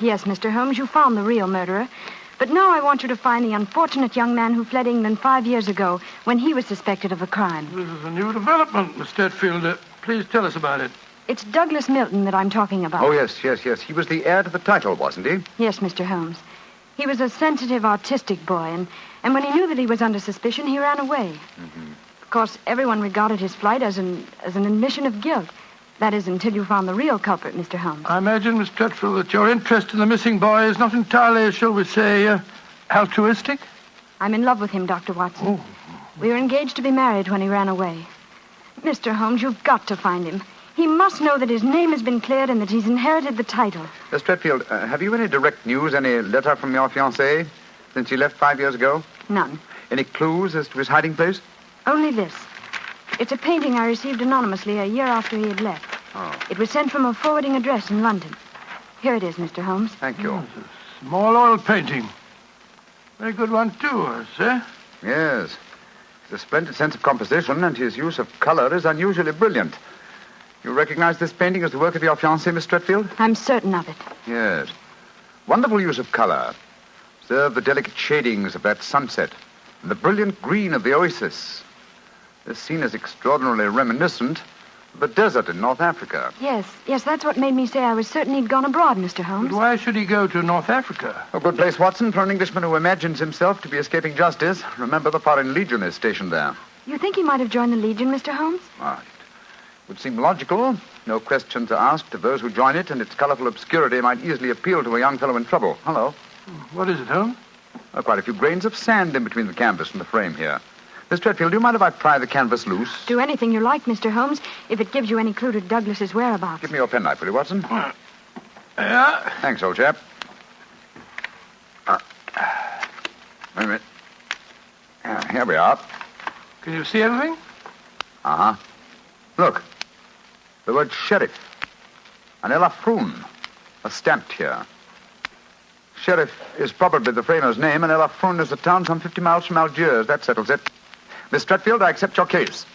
Yes, Mr. Holmes, you found the real murderer. But now I want you to find the unfortunate young man who fled England 5 years ago when he was suspected of a crime. This is a new development, Miss Stetfield. Please tell us about it. It's Douglas Milton that I'm talking about. Oh, yes. He was the heir to the title, wasn't he? Yes, Mr. Holmes. He was a sensitive, artistic boy, and when he knew that he was under suspicion, he ran away. Mm-hmm. Of course, everyone regarded his flight as an admission of guilt. That is, until you found the real culprit, Mr. Holmes. I imagine, Miss Stetfield, that your interest in the missing boy is not entirely, shall we say, altruistic? I'm in love with him, Dr. Watson. Oh. We were engaged to be married when he ran away. Mr. Holmes, you've got to find him. He must know that his name has been cleared and that he's inherited the title. Miss Stetfield, have you any direct news, any letter from your fiancé since he left 5 years ago? None. Any clues as to his hiding place? Only this. It's a painting I received anonymously a year after he had left. Oh. It was sent from a forwarding address in London. Here it is, Mr. Holmes. Thank you. It's a small oil painting. Very good one, too, sir. Yes. He's a splendid sense of composition, and his use of color is unusually brilliant. You recognize this painting as the work of your fiancé, Miss Stetfield? I'm certain of it. Yes. Wonderful use of color. Observe the delicate shadings of that sunset and the brilliant green of the oasis. This scene is extraordinarily reminiscent of the desert in North Africa. Yes, that's what made me say I was certain he'd gone abroad, Mr. Holmes. But why should he go to North Africa? A good place, Watson, for an Englishman who imagines himself to be escaping justice. Remember, the Foreign Legion is stationed there. You think he might have joined the Legion, Mr. Holmes? Right. Would seem logical. No questions are asked of those who join it, and its colorful obscurity might easily appeal to a young fellow in trouble. Hello. What is it, Holmes? Quite a few grains of sand in between the canvas and the frame here. Miss Stetfield, do you mind if I pry the canvas loose? Do anything you like, Mr. Holmes, if it gives you any clue to Douglas's whereabouts. Give me your penknife, will you, Watson? Yeah. Thanks, old chap. Wait a minute. Here we are. Can you see anything? Uh-huh. Look. The word sheriff. An Elafroun. A stamped here. Sheriff is probably the framer's name, and Elafroun is a town some 50 miles from Algiers. That settles it. Miss Stetfield, I accept your case.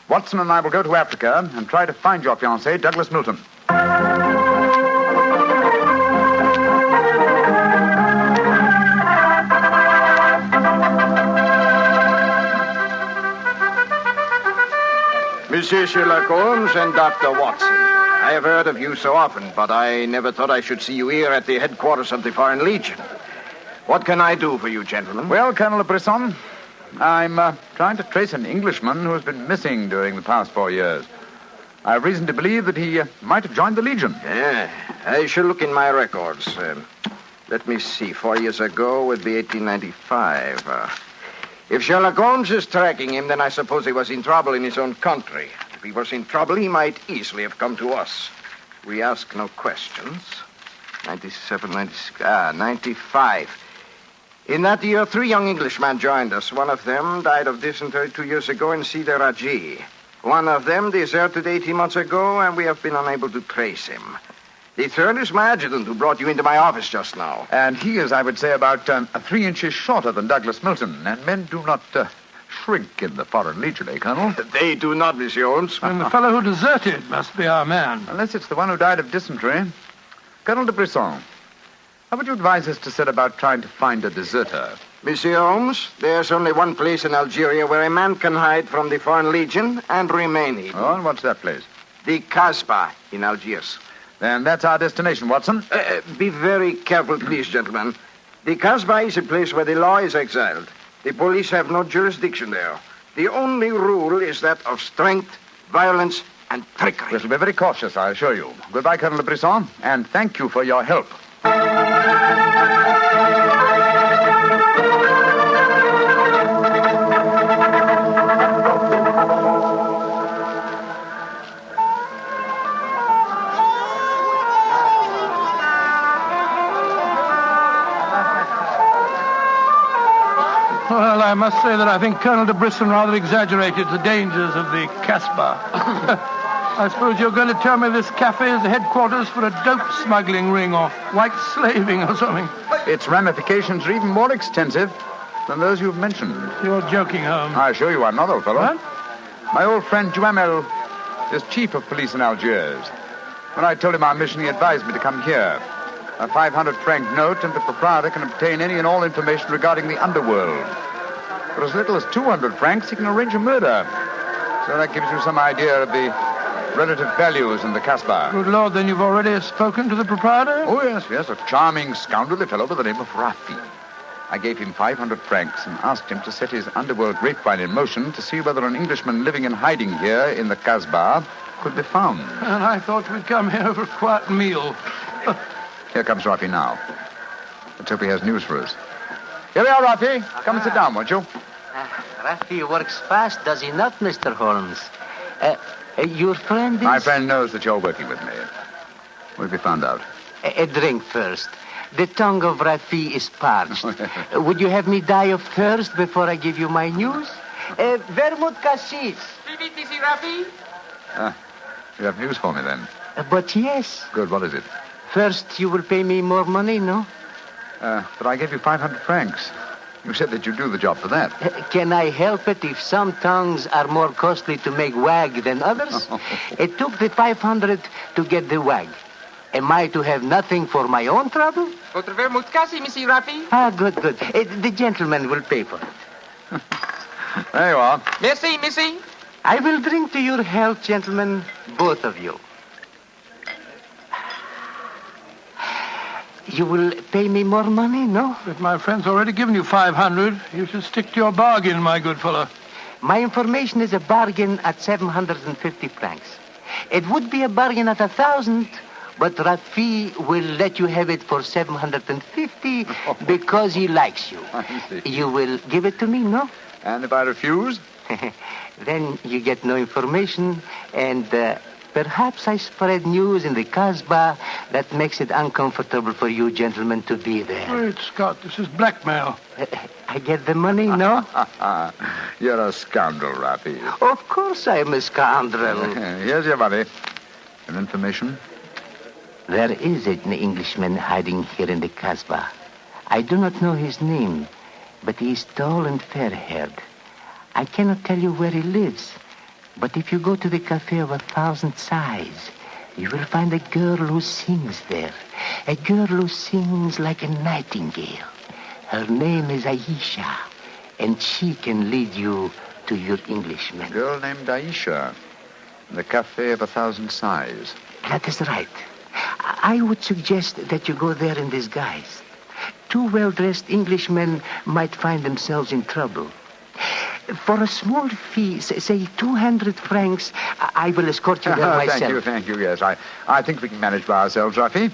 Watson and I will go to Africa and try to find your fiancé, Douglas Milton. Monsieur Sherlock Holmes and Dr. Watson. I have heard of you so often, but I never thought I should see you here at the headquarters of the Foreign Legion. What can I do for you, gentlemen? Well, Colonel Brisson, I'm trying to trace an Englishman who has been missing during the past 4 years. I have reason to believe that he might have joined the Legion. Yeah, I shall look in my records. Let me see. 4 years ago would be 1895. If Sherlock Holmes is tracking him, then I suppose he was in trouble in his own country. If he was in trouble, he might easily have come to us. We ask no questions. 97, 96, 95. In that year, 3 young Englishmen joined us. One of them died of dysentery 2 years ago in Cedar Raji. One of them deserted 18 months ago, and we have been unable to trace him. The third is my adjutant who brought you into my office just now. And he is, I would say, about 3 inches shorter than Douglas Milton. And men do not shrink in the Foreign Legion, eh, Colonel? They do not, Monsieur Holmes. And the fellow who deserted must be our man. Unless it's the one who died of dysentery. Colonel de Brisson, how would you advise us to set about trying to find a deserter? Monsieur Holmes, there's only one place in Algeria where a man can hide from the Foreign Legion and remain hidden. Oh, and what's that place? The Casbah in Algiers. Then that's our destination, Watson. Be very careful, please, gentlemen. The Casbah is a place where the law is exiled. The police have no jurisdiction there. The only rule is that of strength, violence, and trickery. We shall be very cautious, I assure you. Goodbye, Colonel de Brisson, and thank you for your help. Well, I must say that I think Colonel de Brisson rather exaggerated the dangers of the Casbah. I suppose you're going to tell me this cafe is the headquarters for a dope smuggling ring or white slaving or something. Its ramifications are even more extensive than those you've mentioned. You're joking, Holmes. I assure you I'm not, old fellow. What? My old friend Duhamel is chief of police in Algiers. When I told him our mission, he advised me to come here. A 500-franc note, and the proprietor can obtain any and all information regarding the underworld. For as little as 200 francs, he can arrange a murder. So that gives you some idea of the relative values in the Casbah. Good Lord, then you've already spoken to the proprietor? Oh, yes. A charming, scoundrelly fellow by the name of Rafi. I gave him 500 francs and asked him to set his underworld grapevine in motion to see whether an Englishman living and hiding here in the Casbah could be found. And I thought we'd come here for a quiet meal. Here comes Rafi now. Let's hope he has news for us. Here we are, Rafi. Come and sit down, won't you? Rafi works fast, does he not, Mr. Holmes? Your friend is... My friend knows that you're working with me. We'll be found out. A drink first. The tongue of Rafi is parched. Would you have me die of thirst before I give you my news? Vermouth cassis. Monsieur Rafi? You have news for me, then? But yes. Good, what is it? First, you will pay me more money, no? But I gave you 500 francs. You said that you'd do the job for that. Can I help it if some tongues are more costly to make wag than others? It took the 500 to get the wag. Am I to have nothing for my own trouble? Votre vermouth cassis, Monsieur Rafi? Good. The gentleman will pay for it. There you are. Merci. I will drink to your health, gentlemen, both of you. You will pay me more money, no? But my friend's already given you 500. You should stick to your bargain, my good fellow. My information is a bargain at 750 francs. It would be a bargain at 1,000, but Rafi will let you have it for 750 because he likes you. I see. You will give it to me, no? And if I refuse? Then you get no information, and perhaps I spread news in the Casbah that makes it uncomfortable for you gentlemen to be there. Great Scott, this is blackmail. I get the money, no? You're a scoundrel, Rafi. Of course I am a scoundrel. Here's your money. And information? There is an Englishman hiding here in the Casbah. I do not know his name, but he is tall and fair-haired. I cannot tell you where he lives, but if you go to the Cafe of 1,000 Sighs, you will find a girl who sings there. A girl who sings like a nightingale. Her name is Aisha, and she can lead you to your Englishman. A girl named Aisha. In the Cafe of 1,000 Sighs. That is right. I would suggest that you go there in disguise. 2 well-dressed Englishmen might find themselves in trouble. For a small fee, say 200 francs, I will escort you there myself. Thank you, yes. I think we can manage by ourselves, Rafi.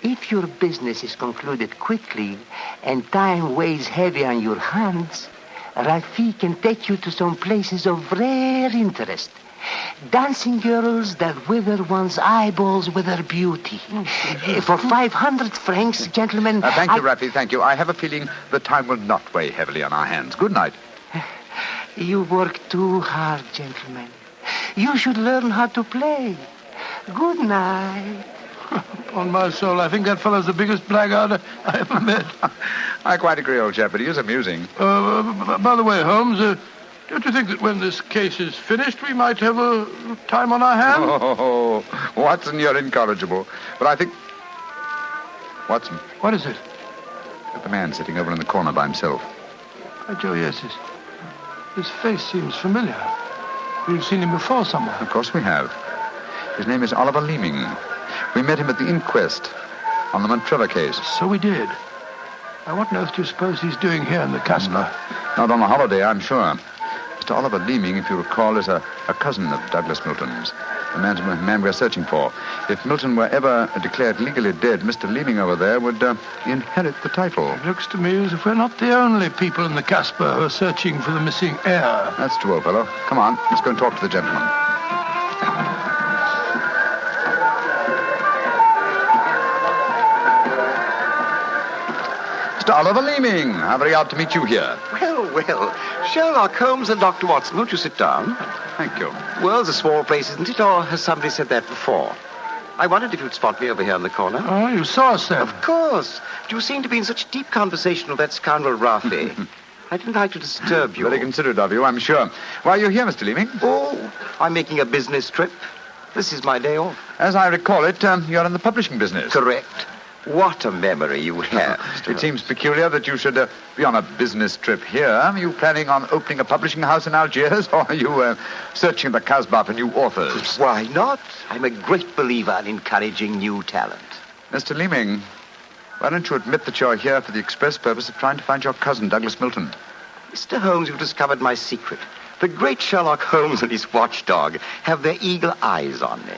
If your business is concluded quickly and time weighs heavy on your hands, Rafi can take you to some places of rare interest. Dancing girls that wither one's eyeballs with their beauty. For 500 francs, gentlemen... Thank you, Rafi, thank you. I have a feeling the time will not weigh heavily on our hands. Good night. You work too hard, gentlemen. You should learn how to play. Good night. On my soul, I think that fellow's the biggest blackguard I ever met. I quite agree, old chap, but he is amusing. By the way, Holmes... don't you think that when this case is finished, we might have a time on our hands? Oh, Watson, you're incorrigible. But I think... Watson. What is it? The man sitting over in the corner by himself. By Joe, yes. His face seems familiar. We've seen him before somewhere. Of course we have. His name is Oliver Leeming. We met him at the inquest on the Montrella case. So we did. Now, what on earth do you suppose he's doing here in the Casbah? Not on a holiday, I'm sure. Mr. Oliver Leeming, if you recall, is a cousin of Douglas Milton's, the man we're searching for. If Milton were ever declared legally dead, Mr. Leeming over there would inherit the title. It looks to me as if we're not the only people in the Casbah who are searching for the missing heir. That's true, old fellow. Come on, let's go and talk to the gentleman. Mr. Oliver Leeming, how very odd to meet you here. Well, Sherlock Holmes and Dr. Watson, won't you sit down? Thank you. World's a small place, isn't it? Or has somebody said that before? I wondered if you'd spot me over here in the corner. Oh, you saw us then? Of course. But you seem to be in such deep conversation with that scoundrel Rafi. I didn't like to disturb you. Very considerate of you, I'm sure. Why are you here, Mr. Leeming? Oh, I'm making a business trip. This is my day off. As I recall it, you're in the publishing business. Correct. What a memory you have. It seems peculiar that you should be on a business trip here. Are you planning on opening a publishing house in Algiers, or are you searching the Casbah for new authors? Why not? I'm a great believer in encouraging new talent. Mr. Leeming, why don't you admit that you're here for the express purpose of trying to find your cousin, Douglas Milton? Mr. Holmes, you've discovered my secret. The great Sherlock Holmes and his watchdog have their eagle eyes on me.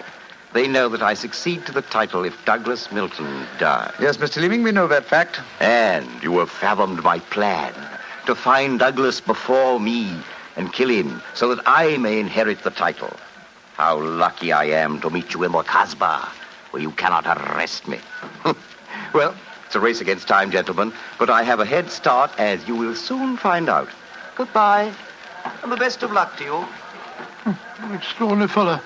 They know that I succeed to the title if Douglas Milton dies. Yes, Mr. Leeming, we know that fact. And you have fathomed my plan to find Douglas before me and kill him so that I may inherit the title. How lucky I am to meet you in the Casbah, where you cannot arrest me. Well, it's a race against time, gentlemen, but I have a head start, as you will soon find out. Goodbye, and the best of luck to you. Extraordinary fellow.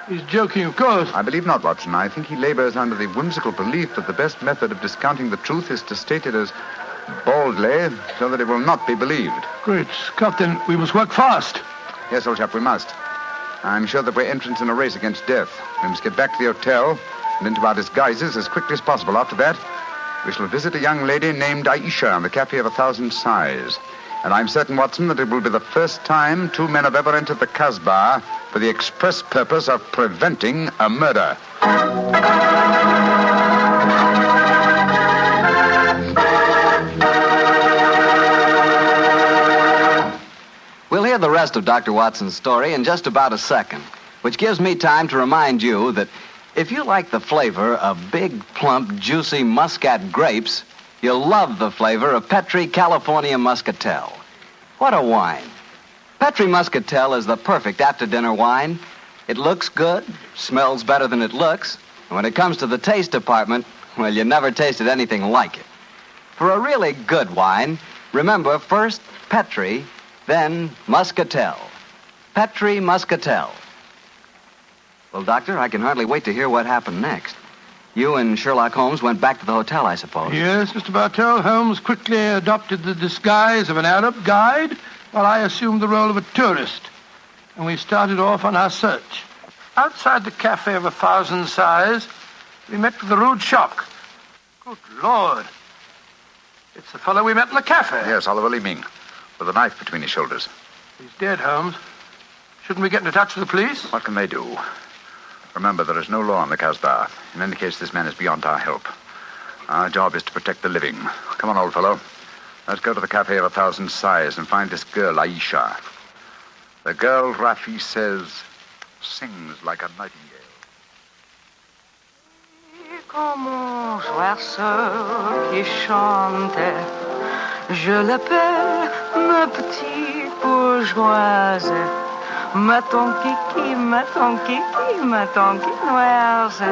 He's joking, of course. I believe not, Watson. I think he labors under the whimsical belief that the best method of discounting the truth is to state it as baldly, so that it will not be believed. Great Scott, then we must work fast. Yes, old chap, we must. I'm sure that we're entrants in a race against death. We must get back to the hotel and into our disguises as quickly as possible. After that, we shall visit a young lady named Aisha in the Cafe of 1,000 Sighs. And I'm certain, Watson, that it will be the first time two men have ever entered the Casbah for the express purpose of preventing a murder. We'll hear the rest of Dr. Watson's story in just about a second, which gives me time to remind you that if you like the flavor of big, plump, juicy Muscat grapes, you'll love the flavor of Petri California Muscatel. What a wine. Petri Muscatel is the perfect after-dinner wine. It looks good, smells better than it looks, and when it comes to the taste department, well, you never tasted anything like it. For a really good wine, remember first Petri, then Muscatel. Petri Muscatel. Well, Doctor, I can hardly wait to hear what happened next. You and Sherlock Holmes went back to the hotel, I suppose. Yes, Mr. Bartell. Holmes quickly adopted the disguise of an Arab guide, while I assumed the role of a tourist. And we started off on our search. Outside the Cafe of 1,000 Sighs, we met with a rude shock. Good Lord. It's the fellow we met in the cafe. Yes, Oliver Leeming, with a knife between his shoulders. He's dead, Holmes. Shouldn't we get into touch with the police? What can they do? Remember, there is no law in the Casbah. In any case, this man is beyond our help. Our job is to protect the living. Come on, old fellow. Let's go to the Cafe of 1,000 Sighs and find this girl, Aisha. The girl, Rafi says, sings like a nightingale. Comme mon oiseau qui chante, je l'appelle ma petite bourgeoise. Ma ton kiki, ma ton kiki, ma ton quinoise.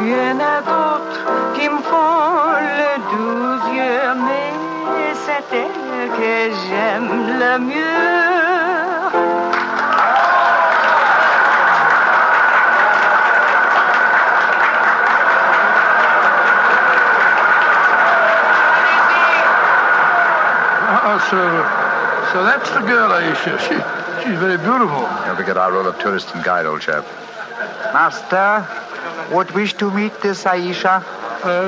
Il y en a d'autres qui me font le doux yeux, mais c'est elle que j'aime le mieux. So that's the girl, Aisha. She's very beautiful. You'll forget our role of tourist and guide, old chap. Master, would wish to meet this Aisha?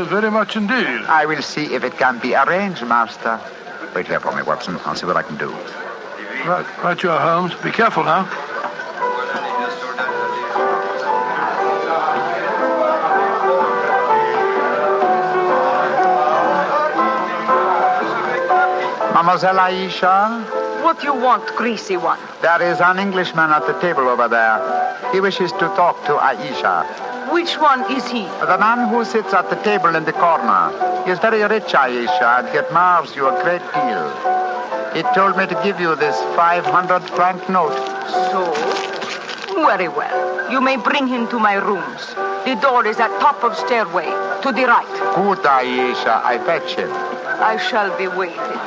Very much indeed. I will see if it can be arranged, Master. Wait here for me, Watson. I'll see what I can do. Right you are, Holmes. Be careful now. Mademoiselle Aisha? What you want, greasy one? There is an Englishman at the table over there. He wishes to talk to Aisha. Which one is he? The man who sits at the table in the corner. He is very rich, Aisha, and he admires you a great deal. He told me to give you this 500-franc note. So? Very well. You may bring him to my rooms. The door is at top of stairway, to the right. Good, Aisha. I fetch him. I shall be waiting.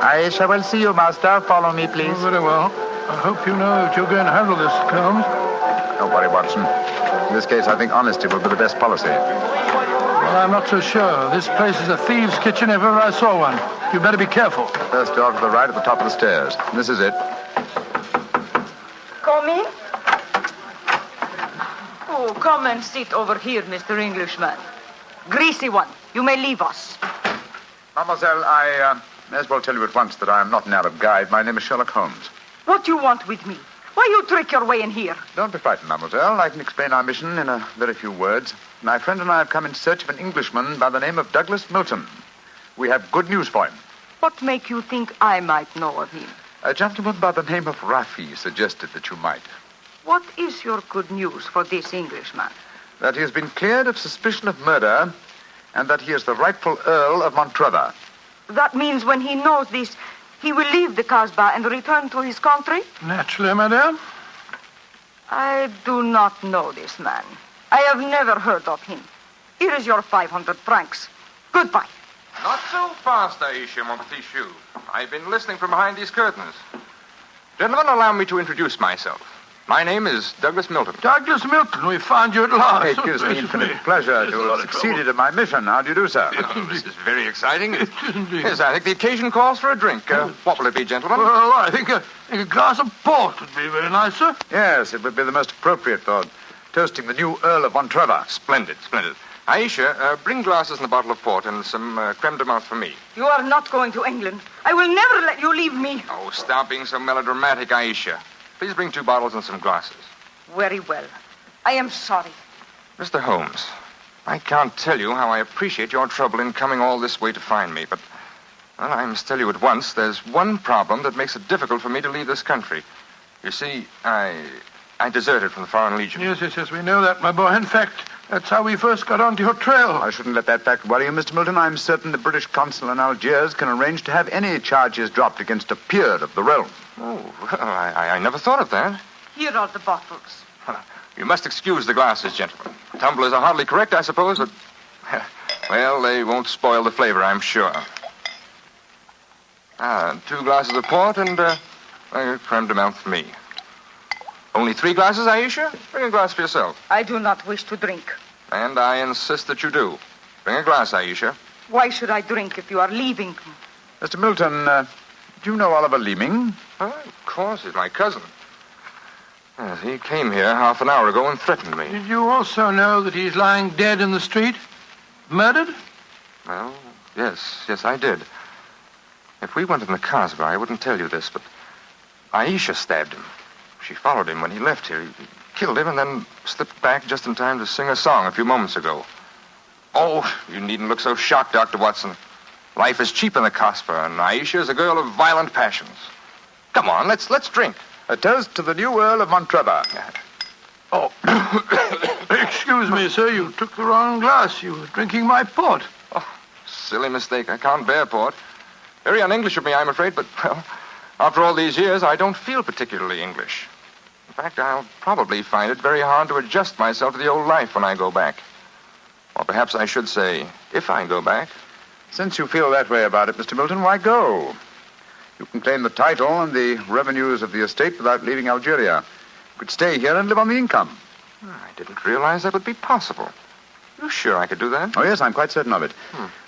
Aisha will see you, Master. Follow me, please. Oh, very well. I hope you know that you're going to handle this, Holmes. Don't worry, Watson. In this case, I think honesty will be the best policy. Well, I'm not so sure. This place is a thieves' kitchen if ever I saw one. You better be careful. First door to the right at the top of the stairs. This is it. Come in. Oh, come and sit over here, Mr. Englishman. Greasy one, you may leave us. Mademoiselle, I may as well tell you at once that I am not an Arab guide. My name is Sherlock Holmes. What do you want with me? Why you trick your way in here? Don't be frightened, mademoiselle. I can explain our mission in a very few words. My friend and I have come in search of an Englishman by the name of Douglas Milton. We have good news for him. What make you think I might know of him? A gentleman by the name of Rafi suggested that you might. What is your good news for this Englishman? That he has been cleared of suspicion of murder and that he is the rightful Earl of Montrevor. That means when he knows this, he will leave the Casbah and return to his country? Naturally, madame. I do not know this man. I have never heard of him. Here is your 500 francs. Goodbye. Not so fast, Aisha, mon petit chou. I've been listening from behind these curtains. Gentlemen, allow me to introduce myself. My name is Douglas Milton. Douglas Milton, we found you at last. It gives me infinite pleasure to have succeeded in my mission. How do you do, sir? This is very exciting. Yes, I think the occasion calls for a drink. What will it be, gentlemen? Well, I think a glass of port would be very nice, sir. Yes, it would be the most appropriate for toasting the new Earl of Montrevor. Splendid, splendid. Aisha, bring glasses and a bottle of port and some creme de menthe for me. You are not going to England. I will never let you leave me. Oh, stop being so melodramatic, Aisha. Please bring 2 bottles and some glasses. Very well. I am sorry. Mr. Holmes, I can't tell you how I appreciate your trouble in coming all this way to find me, but, well, I must tell you at once, there's one problem that makes it difficult for me to leave this country. You see, I deserted from the Foreign Legion. Yes, we know that, my boy. In fact, that's how we first got onto your trail. I shouldn't let that fact worry you, Mr. Milton. I'm certain the British consul in Algiers can arrange to have any charges dropped against a peer of the realm. Oh, well, I never thought of that. Here are the bottles. You must excuse the glasses, gentlemen. Tumblers are hardly correct, I suppose, but, well, they won't spoil the flavor, I'm sure. 2 glasses of port and a creme de menthe for me. Only 3 glasses, Aisha? Bring a glass for yourself. I do not wish to drink. And I insist that you do. Bring a glass, Aisha. Why should I drink if you are leaving? Mr. Milton, do you know Oliver Leeming? Of course, he's my cousin. Yes, he came here half an hour ago and threatened me. Did you also know that he's lying dead in the street? Murdered? Well, yes, I did. If we went in the Casbah, I wouldn't tell you this, but Aisha stabbed him. She followed him when he left here. He killed him and then slipped back just in time to sing a song a few moments ago. Oh, you needn't look so shocked, Dr. Watson. Life is cheap in the Casbah, and Aisha is a girl of violent passions. Come on, let's drink. A toast to the new Earl of Montrevor. Oh, excuse me, sir. You took the wrong glass. You were drinking my port. Oh, silly mistake. I can't bear port. Very un-English of me, I'm afraid, but, well, after all these years, I don't feel particularly English. In fact, I'll probably find it very hard to adjust myself to the old life when I go back. Or perhaps I should say, if I go back. Since you feel that way about it, Mr. Milton, why go? You can claim the title and the revenues of the estate without leaving Algeria. You could stay here and live on the income. I didn't realize that would be possible. You sure I could do that? Oh, yes, I'm quite certain of it.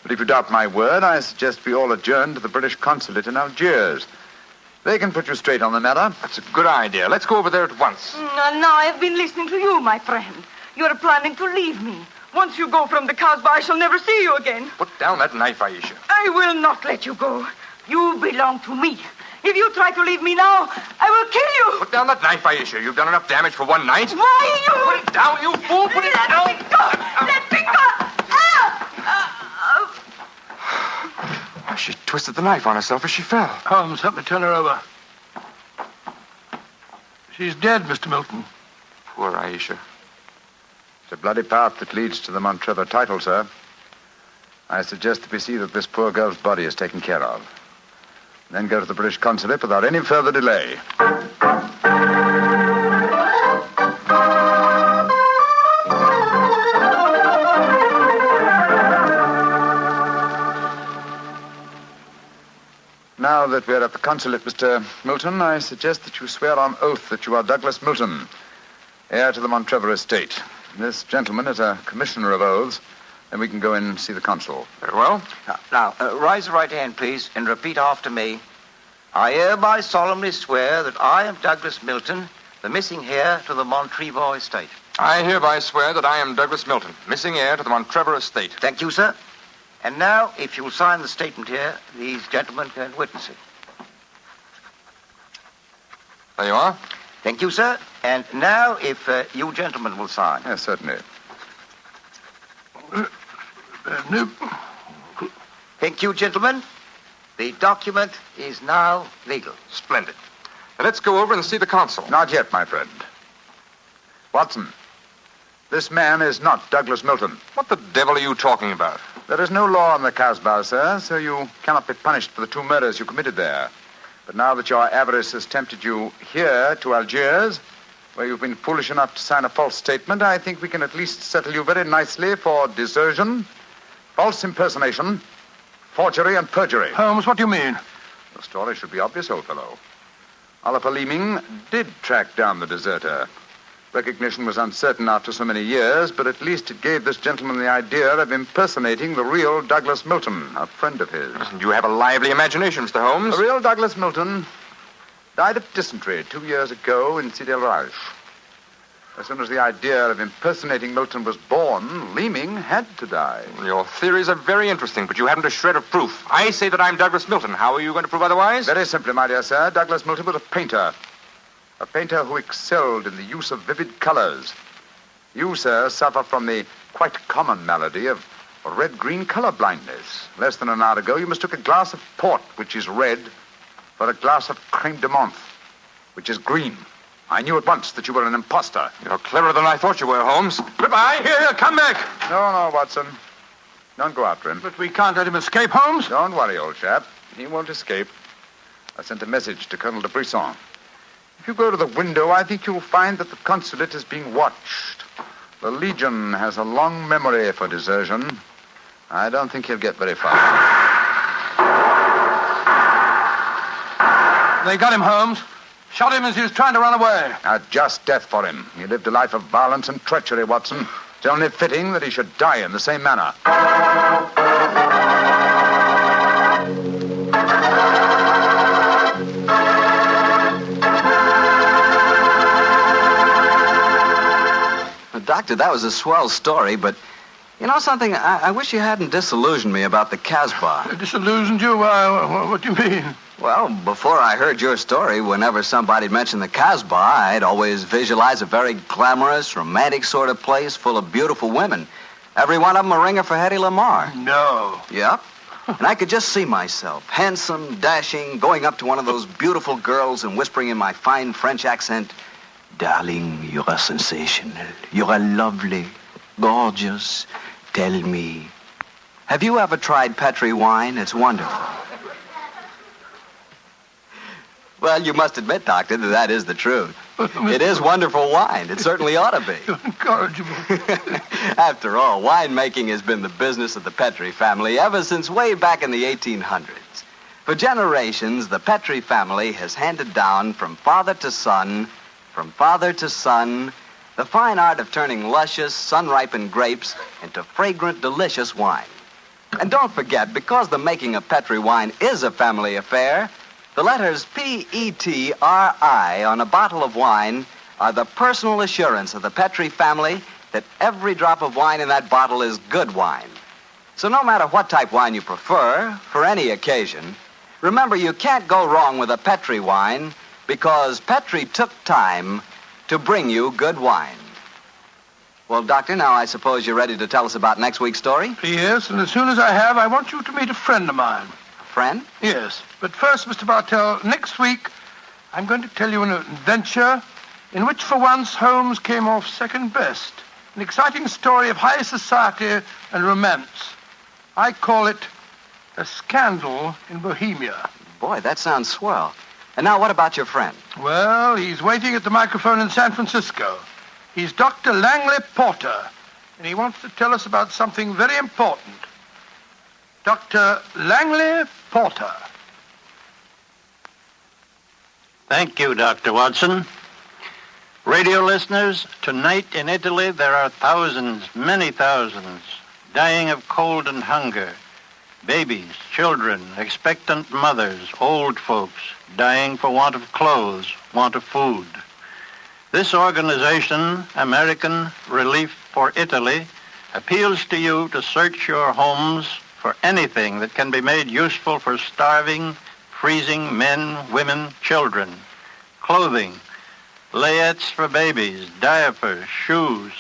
But if you doubt my word, I suggest we all adjourn to the British consulate in Algiers. They can put you straight on the matter. That's a good idea. Let's go over there at once. Now I have been listening to you, my friend. You are planning to leave me. Once you go from the Casbah, I shall never see you again. Put down that knife, Aisha. I will not let you go. You belong to me. If you try to leave me now, I will kill you. Put down that knife, Aisha. You've done enough damage for one night. Why you... Put it down, you fool. Put it down. Let me go. Let me go. She twisted the knife on herself as she fell. Holmes, help me turn her over. She's dead, Mr. Milton. Poor Aisha. It's a bloody path that leads to the Montrevor title, sir. I suggest that we see that this poor girl's body is taken care of. Then go to the British consulate without any further delay. Now that we're at the consulate, Mr. Milton, I suggest that you swear on oath that you are Douglas Milton, heir to the Montrevor estate. This gentleman is a commissioner of oaths, Then we can go in and see the consul. Very well. Now, raise your right hand, please, and repeat after me. I hereby solemnly swear that I am Douglas Milton, the missing heir to the Montrevo estate. I hereby swear that I am Douglas Milton, missing heir to the Montrevo estate. Thank you, sir. And now, if you'll sign the statement here, these gentlemen can witness it. There you are. Thank you, sir. And now, if you gentlemen will sign. Yes, certainly. Thank you, gentlemen. The document is now legal. Splendid. Now, let's go over and see the consul. Not yet, my friend. Watson, this man is not Douglas Milton. What the devil are you talking about? There is no law in the Casbah, sir, so you cannot be punished for the 2 murders you committed there. But now that your avarice has tempted you here to Algiers, where you've been foolish enough to sign a false statement, I think we can at least settle you very nicely for desertion, false impersonation, forgery, and perjury. Holmes, what do you mean? The story should be obvious, old fellow. Oliver Leeming did track down the deserter. Recognition was uncertain after so many years, but at least it gave this gentleman the idea of impersonating the real Douglas Milton, a friend of his. You have a lively imagination, Mr. Holmes. The real Douglas Milton died of dysentery 2 years ago in Sidi El Raj. As soon as the idea of impersonating Milton was born, Leeming had to die. Your theories are very interesting, but you haven't a shred of proof. I say that I'm Douglas Milton. How are you going to prove otherwise? Very simply, my dear sir. Douglas Milton was a painter. A painter who excelled in the use of vivid colors. You, sir, suffer from the quite common malady of red-green color blindness. Less than an hour ago, you mistook a glass of port, which is red, for a glass of creme de menthe, which is green. I knew at once that you were an imposter. You're cleverer than I thought you were, Holmes. Goodbye. Here, come back. No, Watson. Don't go after him. But we can't let him escape, Holmes. Don't worry, old chap. He won't escape. I sent a message to Colonel de Brisson. If you go to the window, I think you'll find that the consulate is being watched. The Legion has a long memory for desertion. I don't think he'll get very far. They got him, Holmes. Shot him as he was trying to run away. A just death for him. He lived a life of violence and treachery, Watson. It's only fitting that he should die in the same manner. Doctor, that was a swell story, but you know something? I wish you hadn't disillusioned me about the Casbah. Disillusioned you? What do you mean? Well, before I heard your story, whenever somebody mentioned the Casbah, I'd always visualize a very glamorous, romantic sort of place full of beautiful women. Every one of them a ringer for Hedy Lamarr. No. Yep. And I could just see myself, handsome, dashing, going up to one of those beautiful girls and whispering in my fine French accent, "Darling, you are sensational. You are lovely, gorgeous. Tell me, have you ever tried Petri wine? It's wonderful." Well, you must admit, Doctor, that is the truth. It is wonderful wine. It certainly ought to be. You're incorrigible. After all, winemaking has been the business of the Petri family ever since way back in the 1800s. For generations, the Petri family has handed down from father to son, the fine art of turning luscious, sun-ripened grapes into fragrant, delicious wine. And don't forget, because the making of Petri wine is a family affair, the letters P-E-T-R-I on a bottle of wine are the personal assurance of the Petri family that every drop of wine in that bottle is good wine. So no matter what type wine you prefer, for any occasion, remember you can't go wrong with a Petri wine because Petri took time to bring you good wine. Well, Doctor, now I suppose you're ready to tell us about next week's story? Yes, and as soon as I have, I want you to meet a friend of mine. A friend? Yes. But first, Mr. Bartell, next week, I'm going to tell you an adventure in which, for once, Holmes came off second best. An exciting story of high society and romance. I call it A Scandal in Bohemia. Boy, that sounds swell. And now what about your friend? Well, he's waiting at the microphone in San Francisco. He's Dr. Langley Porter, and he wants to tell us about something very important. Dr. Langley Porter. Thank you, Dr. Watson. Radio listeners, tonight in Italy there are thousands, many thousands, dying of cold and hunger. Babies, children, expectant mothers, old folks, dying for want of clothes, want of food. This organization, American Relief for Italy, appeals to you to search your homes for anything that can be made useful for starving, freezing men, women, children. Clothing, layettes for babies, diapers, shoes,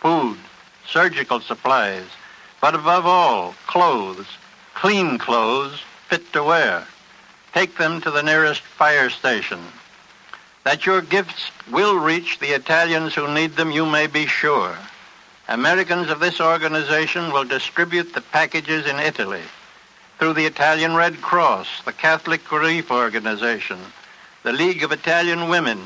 food, surgical supplies, but above all, clothes, clean clothes, fit to wear. Take them to the nearest fire station. That your gifts will reach the Italians who need them, you may be sure. Americans of this organization will distribute the packages in Italy through the Italian Red Cross, the Catholic Relief Organization, the League of Italian Women,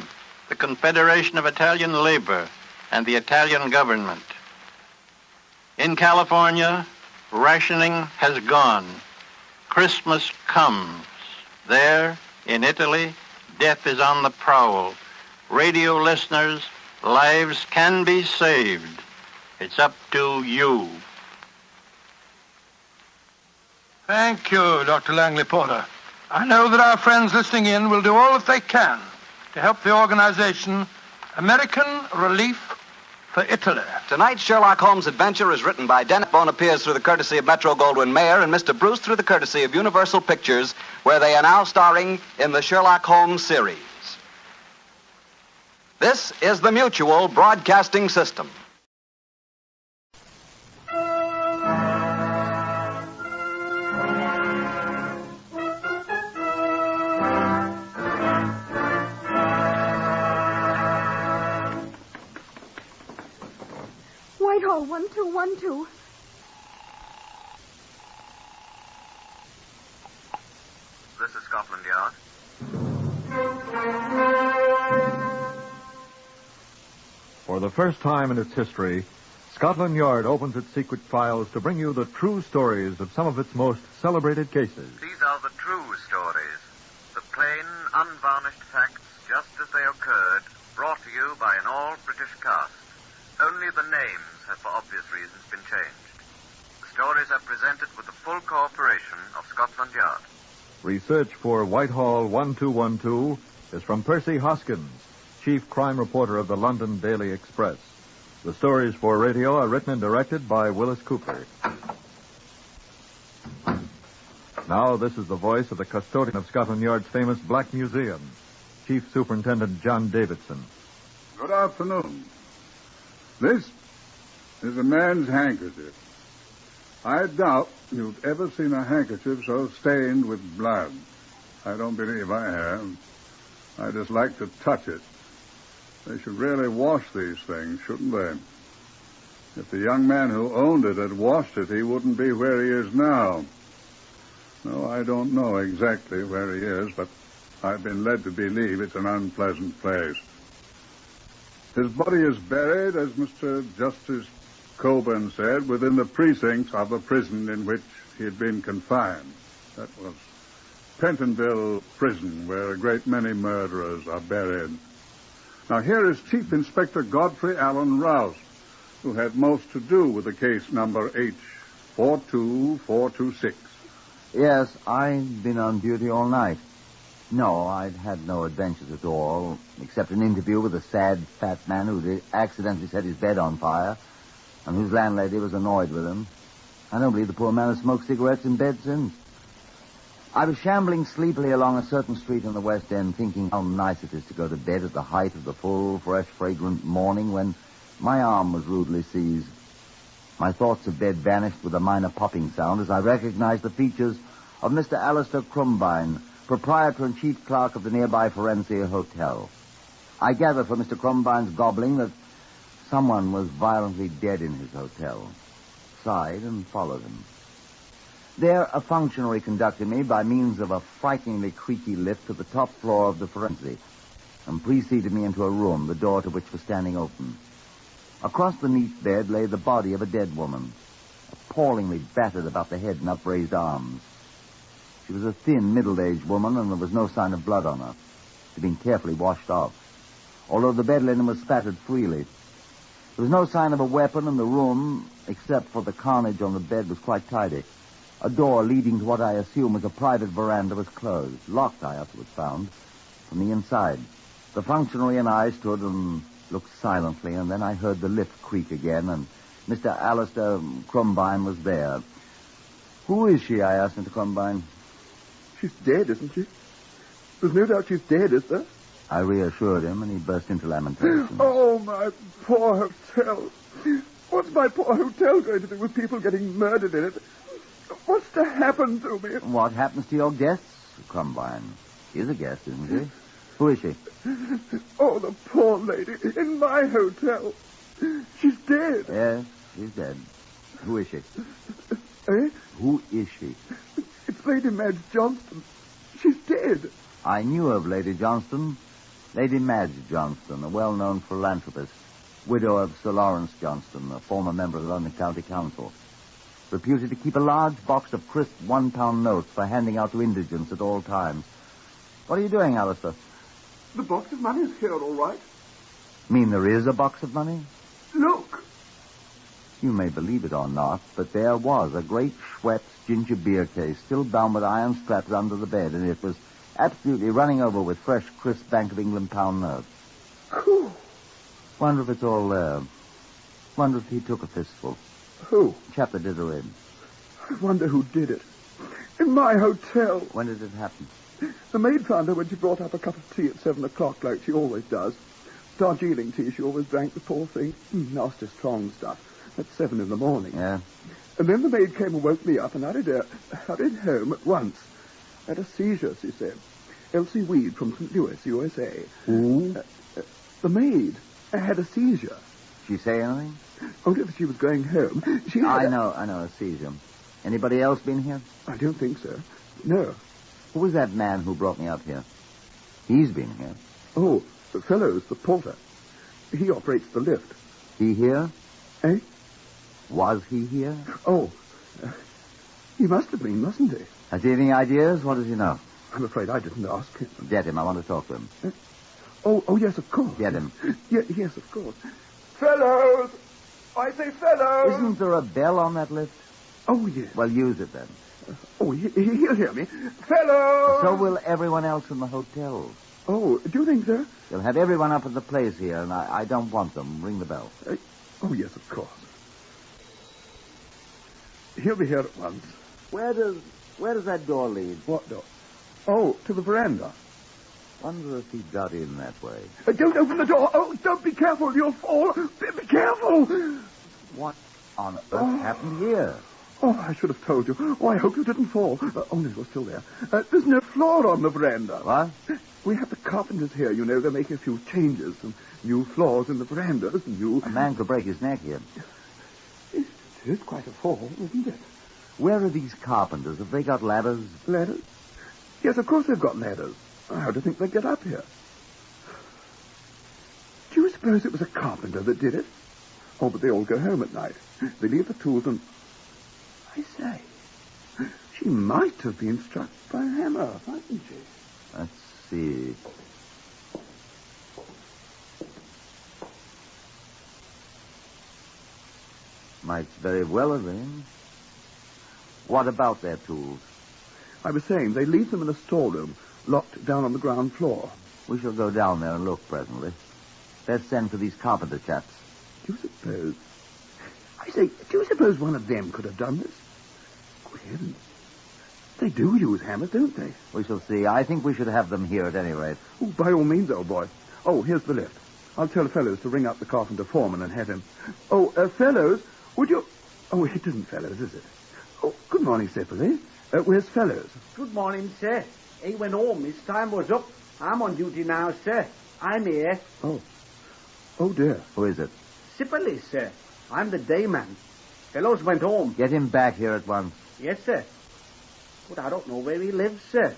the Confederation of Italian Labor, and the Italian government. In California, rationing has gone. Christmas comes. There, in Italy, death is on the prowl. Radio listeners, lives can be saved. It's up to you. Thank you, Dr. Langley Porter. I know that our friends listening in will do all that they can to help the organization American Relief for Italy. Tonight's Sherlock Holmes adventure is written by Dennis Bone, appears through the courtesy of Metro-Goldwyn-Mayer, and Mr. Bruce through the courtesy of Universal Pictures, where they are now starring in the Sherlock Holmes series. This is the Mutual Broadcasting System. Whitehall, 1212. This is Scotland Yard. For the first time in its history, Scotland Yard opens its secret files to bring you the true stories of some of its most celebrated cases. These are the true stories. The plain, unvarnished facts, just as they occurred, brought to you by an all-British cast. Only the names have, for obvious reasons, been changed. The stories are presented with the full cooperation of Scotland Yard. Research for Whitehall 1212 is from Percy Hoskins, chief crime reporter of the London Daily Express. The stories for radio are written and directed by Willis Cooper. Now, this is the voice of the custodian of Scotland Yard's famous Black Museum, Chief Superintendent John Davidson. Good afternoon. This is a man's handkerchief. I doubt you've ever seen a handkerchief so stained with blood. I don't believe I have. I just like to touch it. They should really wash these things, shouldn't they? If the young man who owned it had washed it, he wouldn't be where he is now. No, I don't know exactly where he is, but I've been led to believe it's an unpleasant place. His body is buried, as Mr. Justice Coburn said, within the precincts of the prison in which he had been confined. That was Pentonville Prison, where a great many murderers are buried. Now, here is Chief Inspector Godfrey Allen Rouse, who had most to do with the case number H42426. Yes, I've been on duty all night. No, I'd had no adventures at all, except an interview with a sad, fat man who'd accidentally set his bed on fire, and whose landlady was annoyed with him. I don't believe the poor man has smoked cigarettes in bed since. I was shambling sleepily along a certain street in the West End, thinking how nice it is to go to bed at the height of the full, fresh, fragrant morning, when my arm was rudely seized. My thoughts of bed vanished with a minor popping sound as I recognized the features of Mr. Alistair Crumbine, proprietor and chief clerk of the nearby Forensia Hotel. I gathered from Mr. Crumbine's gobbling that someone was violently dead in his hotel. Sighed and followed him. There, a functionary conducted me by means of a frighteningly creaky lift to the top floor of the Forensic and preceded me into a room, the door to which was standing open. Across the neat bed lay the body of a dead woman, appallingly battered about the head and upraised arms. She was a thin, middle-aged woman, and there was no sign of blood on her. She'd been carefully washed off, although the bed linen was spattered freely. There was no sign of a weapon, and the room, except for the carnage on the bed, was quite tidy. A door leading to what I assume was a private veranda was closed. Locked, I afterwards found, from the inside. The functionary and I stood and looked silently, and then I heard the lift creak again, and Mr. Alistair Crumbine was there. Who is she, I asked Mr. Crumbine. She's dead, isn't she? There's no doubt she's dead, is there? I reassured him, and he burst into lamentation. Oh, my poor hotel. What's my poor hotel going to do with people getting murdered in it? What's to happen to me? What happens to your guests, Crumbine? She's a guest, isn't she? Who is she? Oh, the poor lady in my hotel. She's dead. Yes, she's dead. Who is she? Eh? Who is she? It's Lady Madge Johnston. She's dead. I knew of Lady Johnston. Lady Madge Johnston, a well-known philanthropist, widow of Sir Lawrence Johnston, a former member of the London County Council, reputed to keep a large box of crisp £1 notes for handing out to indigents at all times. What are you doing, Alistair? The box of money is here, all right. Mean there is a box of money? Look. You may believe it or not, but there was a great Schweppes ginger beer case still bound with iron straps under the bed, and it was absolutely running over with fresh, crisp Bank of England pound notes. Whew. Wonder if it's all there. Wonder if he took a fistful. Who? Chap that did her in. I wonder who did it. In my hotel. When did it happen? The maid found her when she brought up a cup of tea at 7 o'clock, like she always does. Darjeeling tea she always drank, the poor thing. Nasty strong stuff. At 7 in the morning. Yeah. And then the maid came and woke me up and hurried home at once. Had a seizure, she said. Elsie Weed from St. Louis, USA. Who? The maid had a seizure. She say anything? Only that she was going home. I know, a seizure. Anybody else been here? I don't think so. No. Who was that man who brought me up here? He's been here. Oh, Fellows, the porter. He operates the lift. He here? Eh? Was he here? Oh, he must have been, mustn't he? Has he any ideas? What does he know? I'm afraid I didn't ask him. Get him. I want to talk to him. Oh, yes, of course. Get him. Yes, of course. Fellows! I say fellows! Isn't there a bell on that lift? Oh, yes. Well, use it then. He'll hear me. Fellows! So will everyone else in the hotel. Oh, do you think so? You'll have everyone up at the place here, and I don't want them. Ring the bell. Oh, yes, of course. He'll be here at once. Where does that door lead? What door? Oh, to the veranda. Wonder if he got in that way. Don't open the door. Oh, don't be careful. You'll fall. Be careful. What on earth happened here? Oh, I should have told you. Oh, I hope you didn't fall. Oh, no, you're still there. There's no floor on the veranda. What? We have the carpenters here, you know. They're making a few changes. Some new floors in the verandas. A man could break his neck here. It is quite a fall, isn't it? Where are these carpenters? Have they got ladders? Ladders? Yes, of course they've got ladders. How do you think they'd get up here? Do you suppose it was a carpenter that did it? Oh, but they all go home at night. They leave the tools and... I say, she might have been struck by a hammer, mightn't she? Let's see. Might very well have been. What about their tools? I was saying they leave them in a storeroom, locked down on the ground floor. We shall go down there and look presently. Let's send for these carpenter chaps. Do you suppose... I say, do you suppose one of them could have done this? Good heavens. They do use hammers, don't they? We shall see. I think we should have them here at any rate. Oh, by all means, old boy. Oh, here's the lift. I'll tell Fellows to ring up the carpenter foreman and have him... Oh, Fellows, would you... Oh, it isn't Fellows, is it? Oh, good morning, Seppele. Where's Fellows? Good morning, sir. He went home. His time was up. I'm on duty now, sir. I'm here. Oh. Oh, dear. Who is it? Sippily, sir. I'm the dayman. Fellows went home. Get him back here at once. Yes, sir. But I don't know where he lives, sir.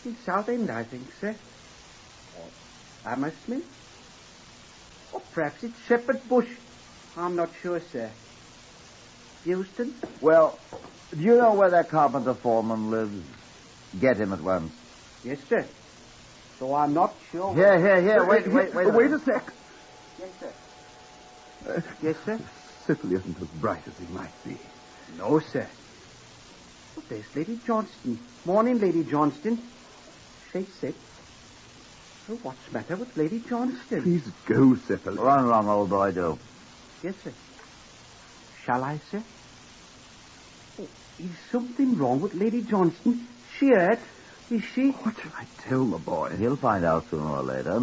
In Southend, I think, sir. Or Hammersmith. Or perhaps it's Shepherd Bush. I'm not sure, sir. Houston? Well, do you know where that carpenter foreman lives? Get him at once. Yes, sir. So I'm not sure... Here. Wait a sec. Yes, sir. Yes, sir? Syphily isn't as bright as he might be. No, sir. Oh, there's Lady Johnston. Morning, Lady Johnston. She's sick. Oh, what's the matter with Lady Johnston? Please go, Syphily. Run along, old boy, do. Yes, sir. Shall I, sir? Oh, is something wrong with Lady Johnston? She hurt, is she? What shall I tell the boy? He'll find out sooner or later.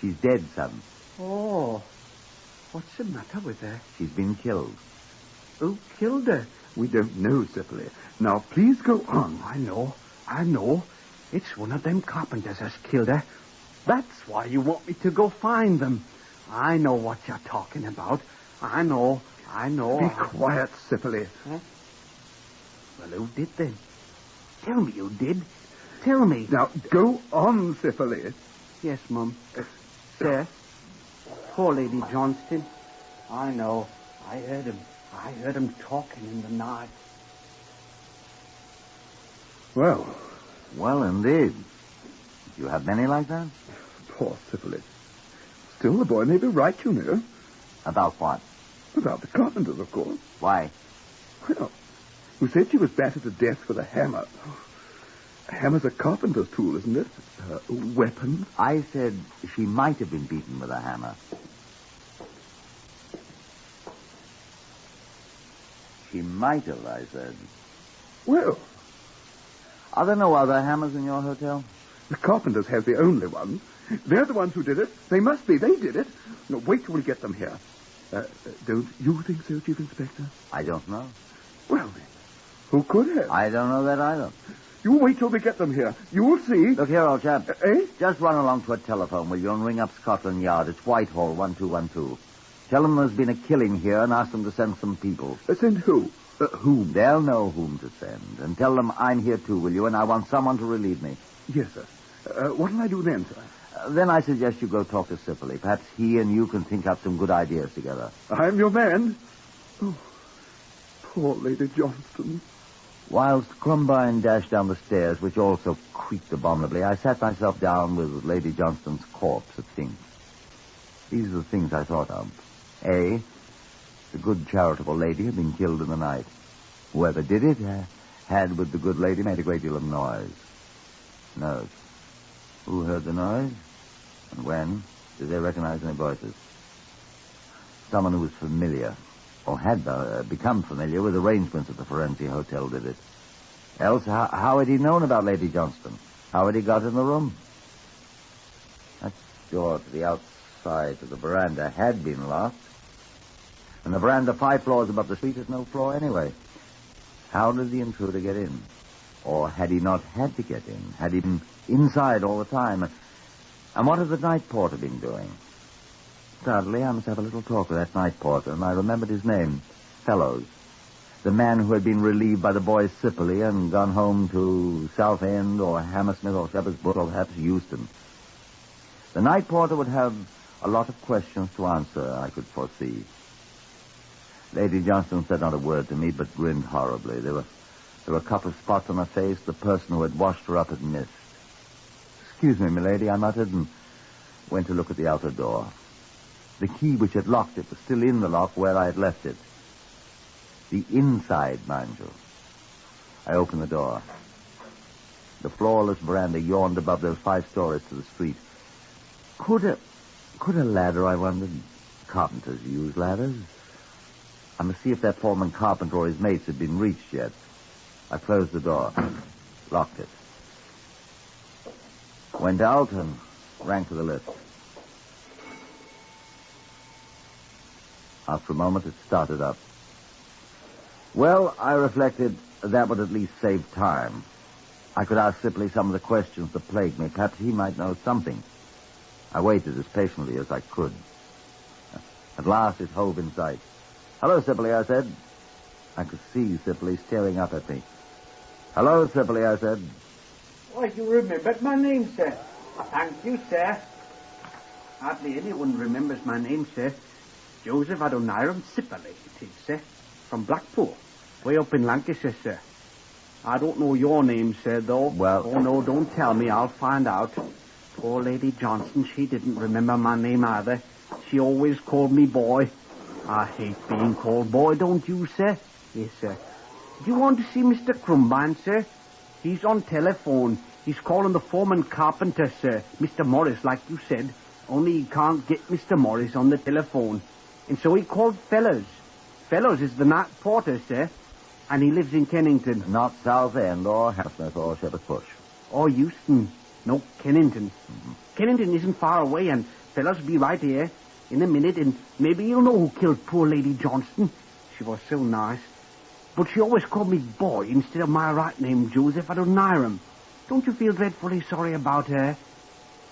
She's dead, son. Oh, what's the matter with her? She's been killed. Who killed her? We don't know, Syphily. Now, please go on. I know. It's one of them carpenters has killed her. That's why you want me to go find them. I know what you're talking about. I know. Be quiet, Syphily. Huh? Well, who did then? Tell me who did. Tell me. Now, go on, Syphily. Yes, Mum. Sir, poor Lady Johnston. I know. I heard him talking in the night. Well, indeed. Do you have many like that? Poor Syphily. Still, the boy may be right, you know. About what? About the carpenters, of course. Why? Well, you said she was battered to death with a hammer. A hammer's a carpenter's tool, isn't it? A weapon. I said she might have been beaten with a hammer. She might have, I said. Well, are there no other hammers in your hotel? The carpenters have the only one. They're the ones who did it. They must be. They did it. No, wait till we get them here. Don't you think so, Chief Inspector? I don't know. Well, then, who could have? I don't know that either. You wait till we get them here. You'll see. Look here, old chap. Eh? Just run along to a telephone, will you, and ring up Scotland Yard. It's Whitehall, 1212. Tell them there's been a killing here and ask them to send some people. Send who? Whom? They'll know whom to send. And tell them I'm here too, will you, and I want someone to relieve me. Yes, sir. What'll I do then, sir? Then I suggest you go talk to Syphily. Perhaps he and you can think up some good ideas together. I'm your man. Oh, poor Lady Johnston. Whilst Crumbine dashed down the stairs, which also creaked abominably, I sat myself down with Lady Johnston's corpse to think. These are the things I thought of. A, the good charitable lady had been killed in the night. Whoever did it had, with the good lady, made a great deal of noise. Note. Who heard the noise? And when? Did they recognize any voices? Someone who was familiar, or had become familiar with arrangements at the Forensic Hotel did it. Else, how had he known about Lady Johnston? How had he got in the room? That door to the outside of the veranda had been locked. And the veranda 5 floors above the street is no floor anyway. How did the intruder get in? Or had he not had to get in? Had he been inside all the time? And what had the night porter been doing? Suddenly, I must have a little talk with that night porter, and I remembered his name, Fellows. The man who had been relieved by the boys Syphily and gone home to Southend or Hammersmith or Shepherd's Bush or perhaps Euston. The night porter would have a lot of questions to answer, I could foresee. Lady Johnston said not a word to me, but grinned horribly. There were a couple of spots on her face the person who had washed her up had missed. "Excuse me, milady," I muttered, and went to look at the outer door. The key which had locked it was still in the lock where I had left it. The inside, mind you. I opened the door. The floorless veranda yawned above those 5 stories to the street. Could a ladder, I wondered? Carpenters use ladders. I must see if that foreman carpenter or his mates had been reached yet. I closed the door, locked it. Went out and rang for the lift. After a moment, it started up. Well, I reflected, that would at least save time. I could ask Syphily some of the questions that plagued me. Perhaps he might know something. I waited as patiently as I could. At last, it hove in sight. "Hello, Syphily," I said. I could see Syphily staring up at me. "Hello, Syphily," I said. Oh, you remembered my name, sir. Thank you, sir. Hardly anyone remembers my name, sir. Joseph Adoniram Syphily, it is, sir. From Blackpool, way up in Lancashire, sir. I don't know your name, sir, though. Well... Oh, no, don't tell me. I'll find out. Poor Lady Johnston, she didn't remember my name either. She always called me boy. I hate being called boy, don't you, sir? Yes, sir. Do you want to see Mr. Crumbine, sir? He's on telephone. He's calling the foreman carpenter, sir. Mr. Morris, like you said. Only he can't get Mr. Morris on the telephone. And so he called Fellows. Fellows is the night porter, sir. And he lives in Kennington. Not Southend or Hammersmith or Shepherd's Bush. Or Euston. No, Kennington. Mm-hmm. Kennington isn't far away, and Fellows will be right here in a minute, and maybe you'll know who killed poor Lady Johnston. She was so nice. But she always called me boy instead of my right name, Joseph Adoniram. Don't you feel dreadfully sorry about her?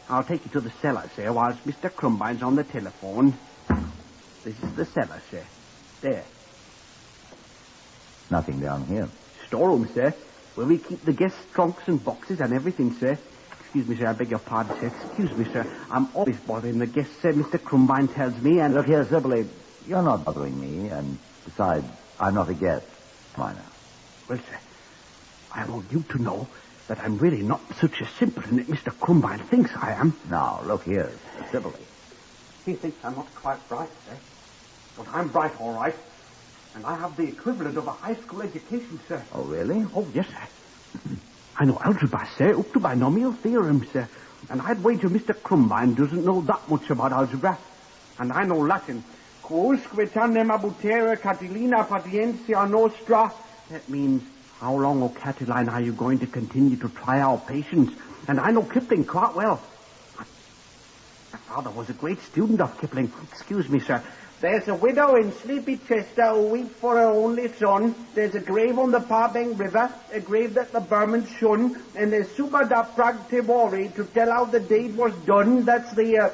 I'll take you to the cellar, sir, whilst Mr. Crumbine's on the telephone. This is the cellar, sir. There. Nothing down here. Storeroom, sir, where we keep the guests' trunks and boxes and everything, sir. Excuse me, sir, I beg your pardon, sir. Excuse me, sir. I'm always bothering the guests, sir, Mr. Crumbine tells me, and... Look here, Sibylle, you're not bothering me, and besides, I'm not a guest. Why now? Well, sir, I want you to know that I'm really not such a simpleton that Mr. Crumbine thinks I am. Now, look here, Sibylle. He thinks I'm not quite bright, sir. But I'm bright, all right. And I have the equivalent of a high school education, sir. Oh, really? Oh, yes, sir. I know algebra, sir, up to binomial theorem, sir. And I'd wager Mr. Crumbine doesn't know that much about algebra. And I know Latin. Quousque tandem abutera Catilina patientia nostra. That means, how long, O Catiline, are you going to continue to try our patience? And I know Kipling quite well. My father was a great student of Kipling. Excuse me, sir. There's a widow in sleepy Chester who weeps for her only son. There's a grave on the Parbang River, a grave that the Burmans shun, and there's Super da Prag Tivori to tell how the deed was done. That's the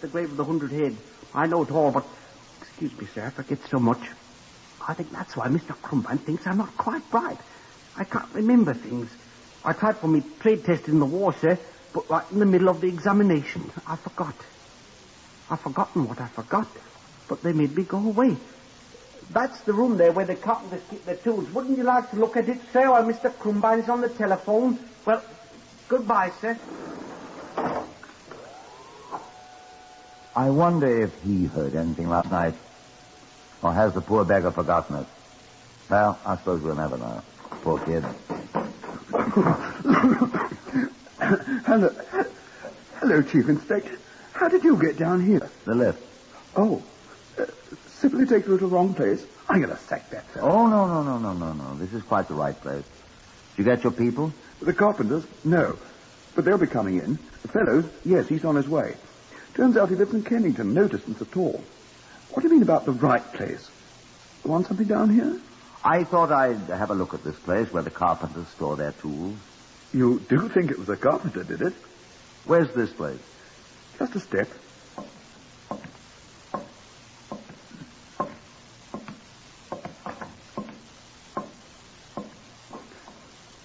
grave of the 100 Head. I know it all, but excuse me, sir, I forget so much. I think that's why Mr. Crumbine thinks I'm not quite bright. I can't remember things. I tried for me trade test in the war, sir, but right in the middle of the examination, I forgot. I've forgotten what I forgot. But they made me go away. That's the room there where the carpenters keep their tools. Wouldn't you like to look at it, sir, while Mr. Crumbine's on the telephone? Well, goodbye, sir. I wonder if he heard anything last night. Or has the poor beggar forgotten it? Well, I suppose we'll never know. Poor kid. Hello, Chief Inspector. How did you get down here? The lift. Oh. Simply take you to the wrong place. I'm going to sack that fellow. Oh, no. This is quite the right place. Did you get your people? The carpenters? No. But they'll be coming in. The fellows? Yes, he's on his way. Turns out he lives in Kennington. No distance at all. What do you mean about the right place? Want something down here? I thought I'd have a look at this place where the carpenters store their tools. You do think it was a carpenter, did it? Where's this place? Just a step.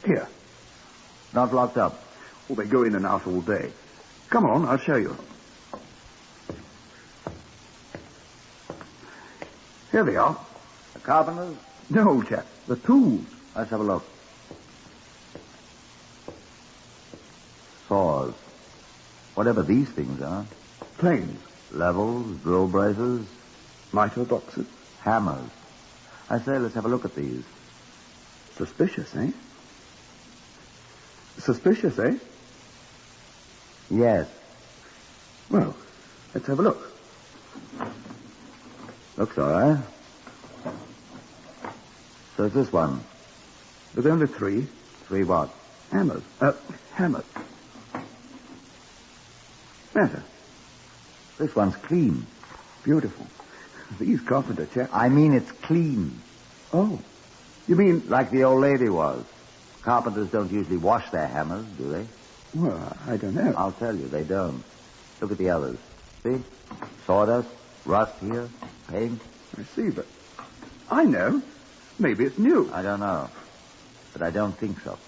Here. Not locked up? Well, they go in and out all day. Come on, I'll show you. Here they are. The carpenters? No, chap. The tools. Let's have a look. Saws. Whatever these things are. Planes. Levels, drill braces. Miter boxes. Hammers. I say, let's have a look at these. Suspicious, eh? Suspicious, eh? Yes. Well, let's have a look. Looks all right. So it's this one. There's only three. Three what? Hammers. Hammers. Matter. This one's clean. Beautiful. These carpenter chaps. I mean it's clean. Oh. You mean... Like the old lady was. Carpenters don't usually wash their hammers, do they? Well, I don't know. I'll tell you, they don't. Look at the others. See? Sawdust, rust here, paint. I see, but I know. Maybe it's new. I don't know. But I don't think so.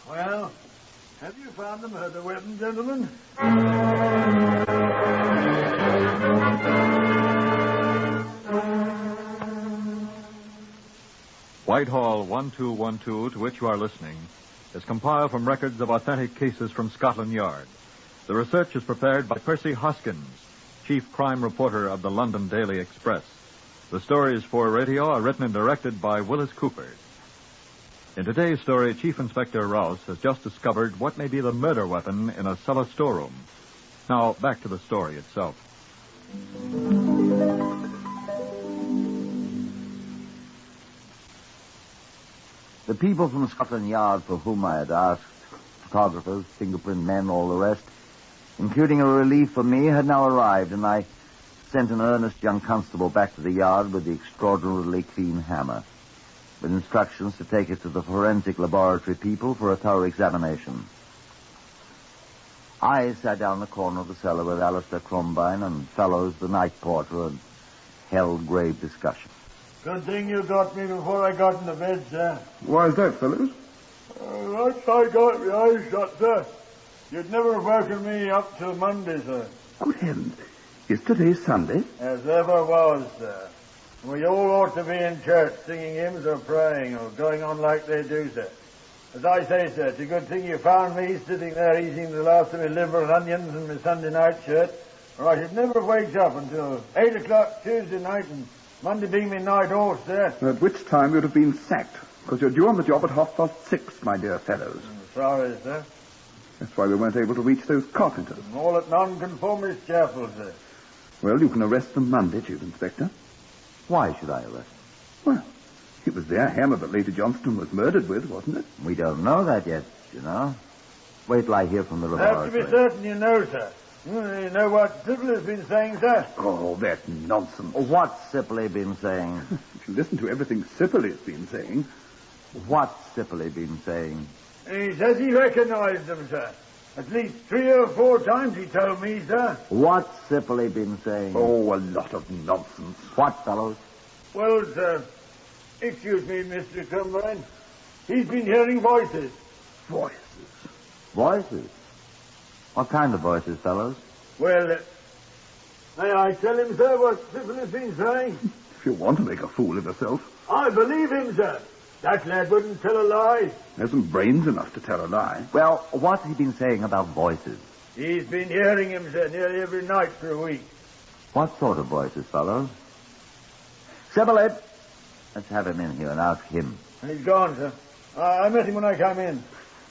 Well, have you found the murder weapon, gentlemen? Whitehall 1212, to which you are listening, is compiled from records of authentic cases from Scotland Yard. The research is prepared by Percy Hoskins, chief crime reporter of the London Daily Express. The stories for radio are written and directed by Willis Cooper. In today's story, Chief Inspector Rouse has just discovered what may be the murder weapon in a cellar storeroom. Now, back to the story itself. The people from Scotland Yard for whom I had asked, photographers, fingerprint men, all the rest, including a relief for me, had now arrived, and I sent an earnest young constable back to the yard with the extraordinarily clean hammer, with instructions to take it to the forensic laboratory people for a thorough examination. I sat down in the corner of the cellar with Alistair Crombine and Fellows, the night porter, and held grave discussion. Good thing you got me before I got into bed, sir. Why is that, fellows? Once I got my eyes shut, sir, you'd never have woken me up till Monday, sir. Good heavens. Is today Sunday? As ever was, sir. We all ought to be in church singing hymns or praying or going on like they do, sir. As I say, sir, it's a good thing you found me sitting there eating the last of my liver and onions and my Sunday night shirt, or I should never have waked up until 8 o'clock Tuesday night and Monday being my night off, sir. At which time you'd have been sacked, because you're due on the job at 6:30, my dear fellows. I'm sorry, sir. That's why we weren't able to reach those carpenters. I'm all at Nonconformist Chapel, sir. Well, you can arrest them Monday, Chief Inspector. Why should I arrest? Well, it was their hammer that Lady Johnston was murdered with, wasn't it? We don't know that yet, you know. Wait till I hear from the Have laboratory. to be certain you know, sir. You know what Sybil has been saying, sir? Oh, that's nonsense. What's Sipley been saying? If you listen to everything Sipley's been saying... What's Sipley been saying? He says he recognized them, sir. At least 3 or 4 times he told me, sir. What's Sipley been saying? Oh, a lot of nonsense. What, fellows? Well, sir, excuse me, Mr. Crombine. He's been hearing voices. Voices? Voices? What kind of voices, fellows? Well, may I tell him, sir, what Sybil has been saying? If you want to make a fool of yourself. I believe him, sir. That lad wouldn't tell a lie. Hasn't brains enough to tell a lie. Well, what's he been saying about voices? He's been hearing him, sir, nearly every night for a week. What sort of voices, fellows? Sibylle, let's have him in here and ask him. He's gone, sir. I met him when I came in.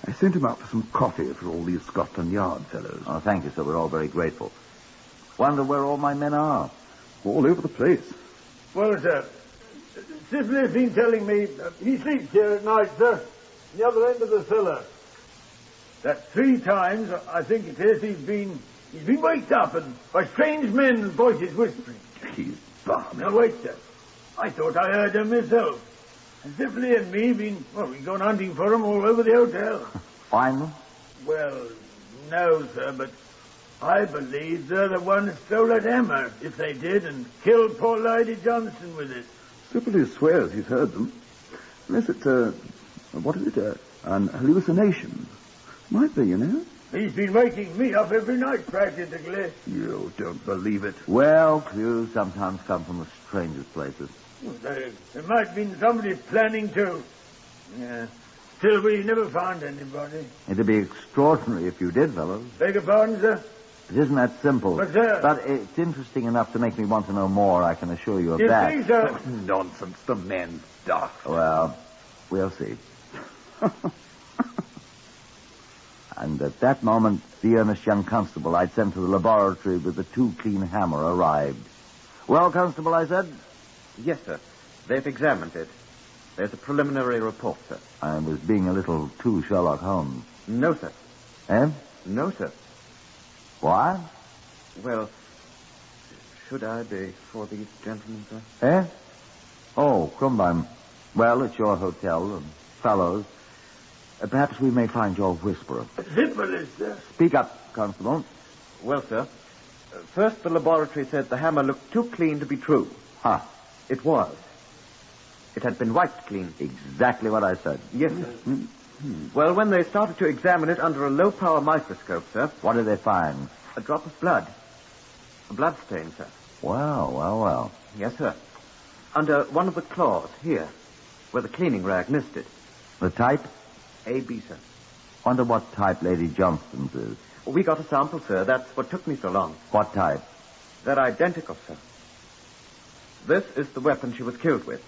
I sent him out for some coffee for all these Scotland Yard fellows. Oh, thank you, sir. We're all very grateful. Wonder where all my men are. All over the place. Well, sir, Sybil has been telling me he sleeps here at night, sir, the other end of the cellar. That 3 times, I think it is, he's been waked up and by strange men and voices whispering. He's balmy. Now, wait, sir. I thought I heard them myself. And Sybil and me we've gone hunting for them all over the hotel. Find them? Well, no, sir, but I believe they're the ones who stole that hammer, if they did, and killed poor Lady Johnston with it. Sibley swears he's heard them. Unless it's what is it, an hallucination. Might be, you know. He's been waking me up every night, practically. You don't believe it. Well, clues sometimes come from the strangest places. There might have been somebody planning to. Yeah. Still, we never found anybody. It'd be extraordinary if you did, fellows. Beg your pardon, sir? It isn't that simple. But, sir... But it's interesting enough to make me want to know more, I can assure you of You that. see, sir... Nonsense. The man's daft. Well, we'll see. And at that moment, the earnest young constable I'd sent to the laboratory with the 2 clean hammer arrived. Well, Constable, I said? Yes, sir. They've examined it. There's a preliminary report, sir. I was being a little too Sherlock Holmes. No, sir. Eh? No, sir. Why? Well, should I be for these gentlemen, sir? Eh? Oh, Crombine. Well, it's your hotel, and fellows. Perhaps we may find your whisperer. Sybil, sir. Speak up, Constable. Well, sir, first the laboratory said the hammer looked too clean to be true. Huh. It was. It had been wiped clean. Exactly what I said. Yes, sir. Mm-hmm. Well, when they started to examine it under a low-power microscope, sir... What did they find? A drop of blood. A blood stain, sir. Well. Yes, sir. Under one of the claws, here, where the cleaning rag missed it. The type? AB, sir. Wonder what type Lady Johnston's is. We got a sample, sir. That's what took me so long. What type? They're identical, sir. This is the weapon she was killed with.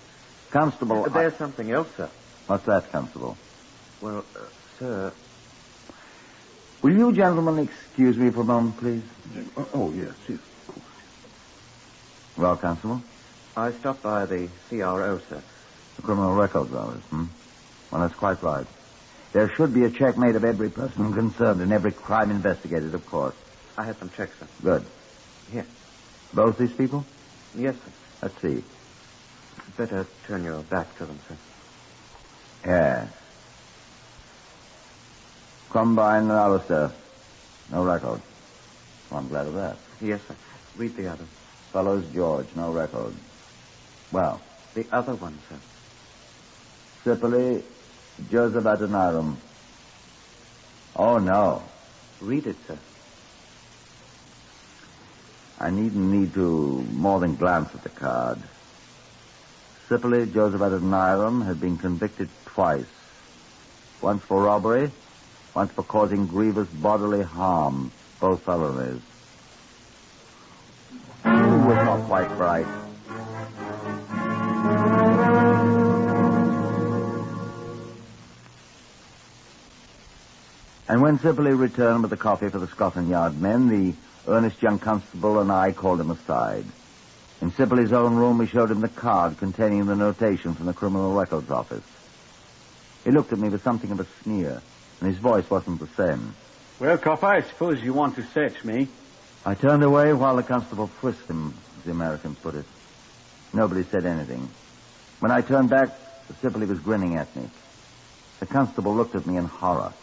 Constable... There's something else, sir. What's that, Constable? Well, sir... Will you gentlemen excuse me for a moment, please? Oh, yes, yes. Well, Constable? I stopped by the CRO, sir. The Criminal Records Office, Well, that's quite right. There should be a check made of every person concerned and every crime investigated, of course. I had some checks, sir. Good. Here. Both these people? Yes, sir. Let's see. Better turn your back to them, sir. Yes. Combine and Alistair. No record. Well, I'm glad of that. Yes, sir. Read the other. Fellows George, no record. Well. The other one, sir. Sipoli, Joseph Adoniram. Oh, no. Read it, sir. I needn't need to more than glance at the card. Sipoli, Joseph Adoniram, had been convicted twice. Once for robbery, once for causing grievous bodily harm. Both felonies. Was not quite bright. And when Sipoli returned with the coffee for the Scotland Yard men, the earnest young constable and I called him aside. In Sipoli's own room, we showed him the card containing the notation from the Criminal Records Office. He looked at me with something of a sneer, and his voice wasn't the same. Well, Copper, I suppose you want to search me. I turned away while the constable frisked him, as the Americans put it. Nobody said anything. When I turned back, Sipoli was grinning at me. The constable looked at me in horror.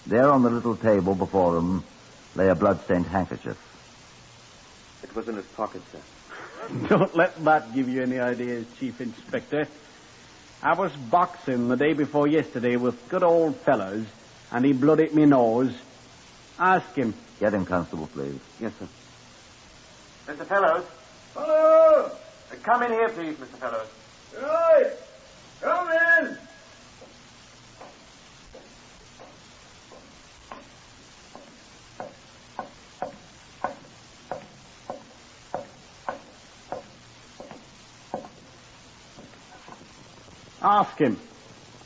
There on the little table before him lay a blood-stained handkerchief. It was in his pocket, sir. Don't let that give you any ideas, Chief Inspector. I was boxing the day before yesterday with good old fellows, and he blooded me nose. Ask him. Get him, Constable, please. Yes, sir. Mr. Fellows. Hello! Come in here, please, Mr. Fellows. Right! Come in! Ask him.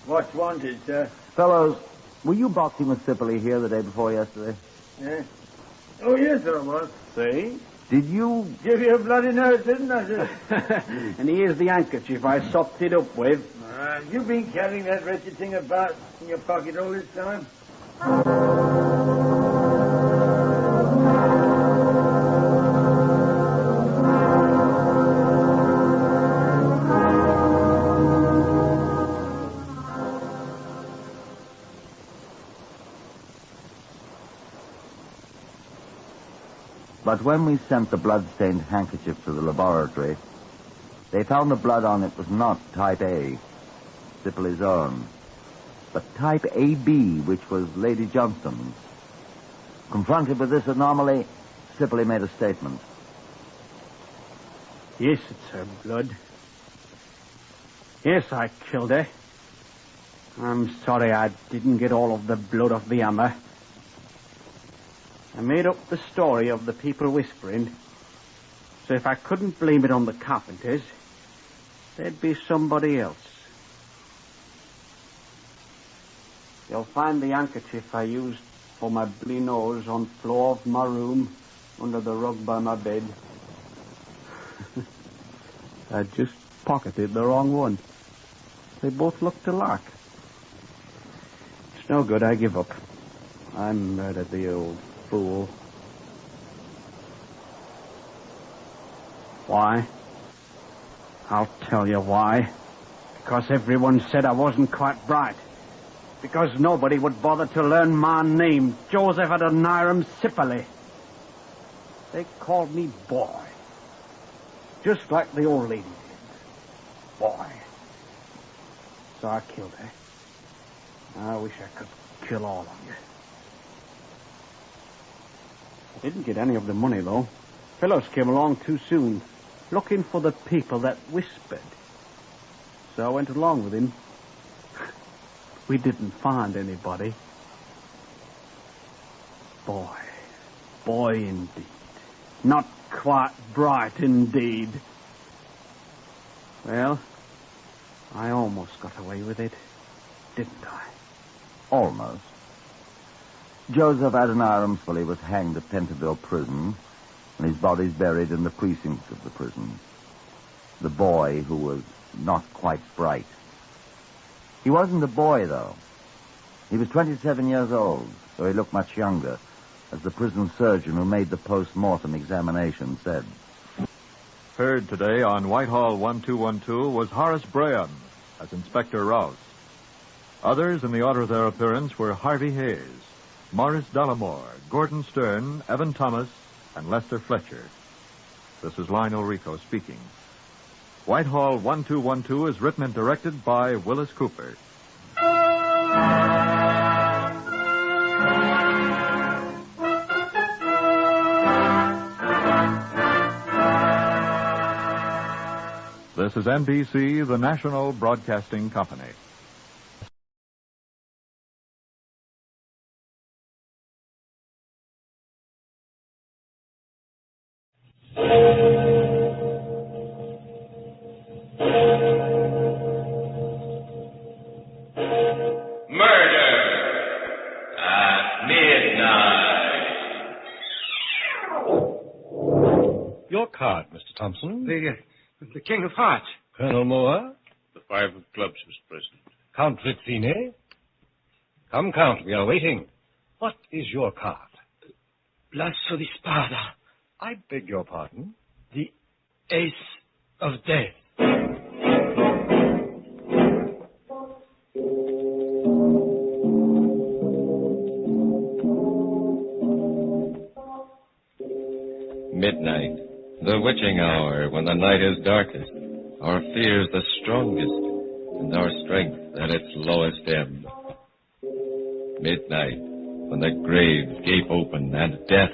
What's wanted, sir? Fellows, were you boxing with Sipoli here the day before yesterday? Yeah. Oh, yes, sir, I was. See? Did you... Give you a bloody nose, didn't I, sir? And here's the handkerchief I sopped it up with. You've been carrying that wretched thing about in your pocket all this time? But when we sent the blood-stained handkerchief to the laboratory, they found the blood on it was not type A, Sipoli's own, but type AB, which was Lady Johnston's. Confronted with this anomaly, Sipoli made a statement. Yes, it's her blood. Yes, I killed her. I'm sorry I didn't get all of the blood off the hammer. I made up the story of the people whispering, so if I couldn't blame it on the carpenters, there'd be somebody else. You'll find the handkerchief I used for my bloody nose on floor of my room under the rug by my bed. I just pocketed the wrong one. They both looked alike. It's no good, I give up. I murdered the old fool. Why? I'll tell you why. Because everyone said I wasn't quite bright. Because nobody would bother to learn my name, Joseph Adoniram Sipoli. They called me boy. Just like the old lady did. Boy. So I killed her. I wish I could kill all of you. I didn't get any of the money, though. Fellows came along too soon, looking for the people that whispered. So I went along with him. We didn't find anybody. Boy indeed. Not quite bright indeed. Well, I almost got away with it, didn't I? Almost. Joseph Adoniram Scully was hanged at Pentonville Prison, and his body's buried in the precincts of the prison. The boy who was not quite bright. He wasn't a boy, though. He was 27 years old, though he looked much younger, as the prison surgeon who made the post-mortem examination said. Heard today on Whitehall 1212 was Horace Braham as Inspector Rouse. Others in the order of their appearance were Harvey Hayes, Morris Dollamore, Gordon Stern, Evan Thomas, and Lester Fletcher. This is Lionel Rico speaking. Whitehall 1212 is written and directed by Willis Cooper. This is NBC, the National Broadcasting Company. Your card, Mr. Thompson. The King of Hearts. Colonel Moore. The Five of Clubs, Mr. President. Count Rizzini. Come, Count, we are waiting. What is your card? L'asso di spada. I beg your pardon? The Ace of Death. Midnight, the witching hour, when the night is darkest, our fears the strongest, and our strength at its lowest ebb. Midnight, when the graves gape open and death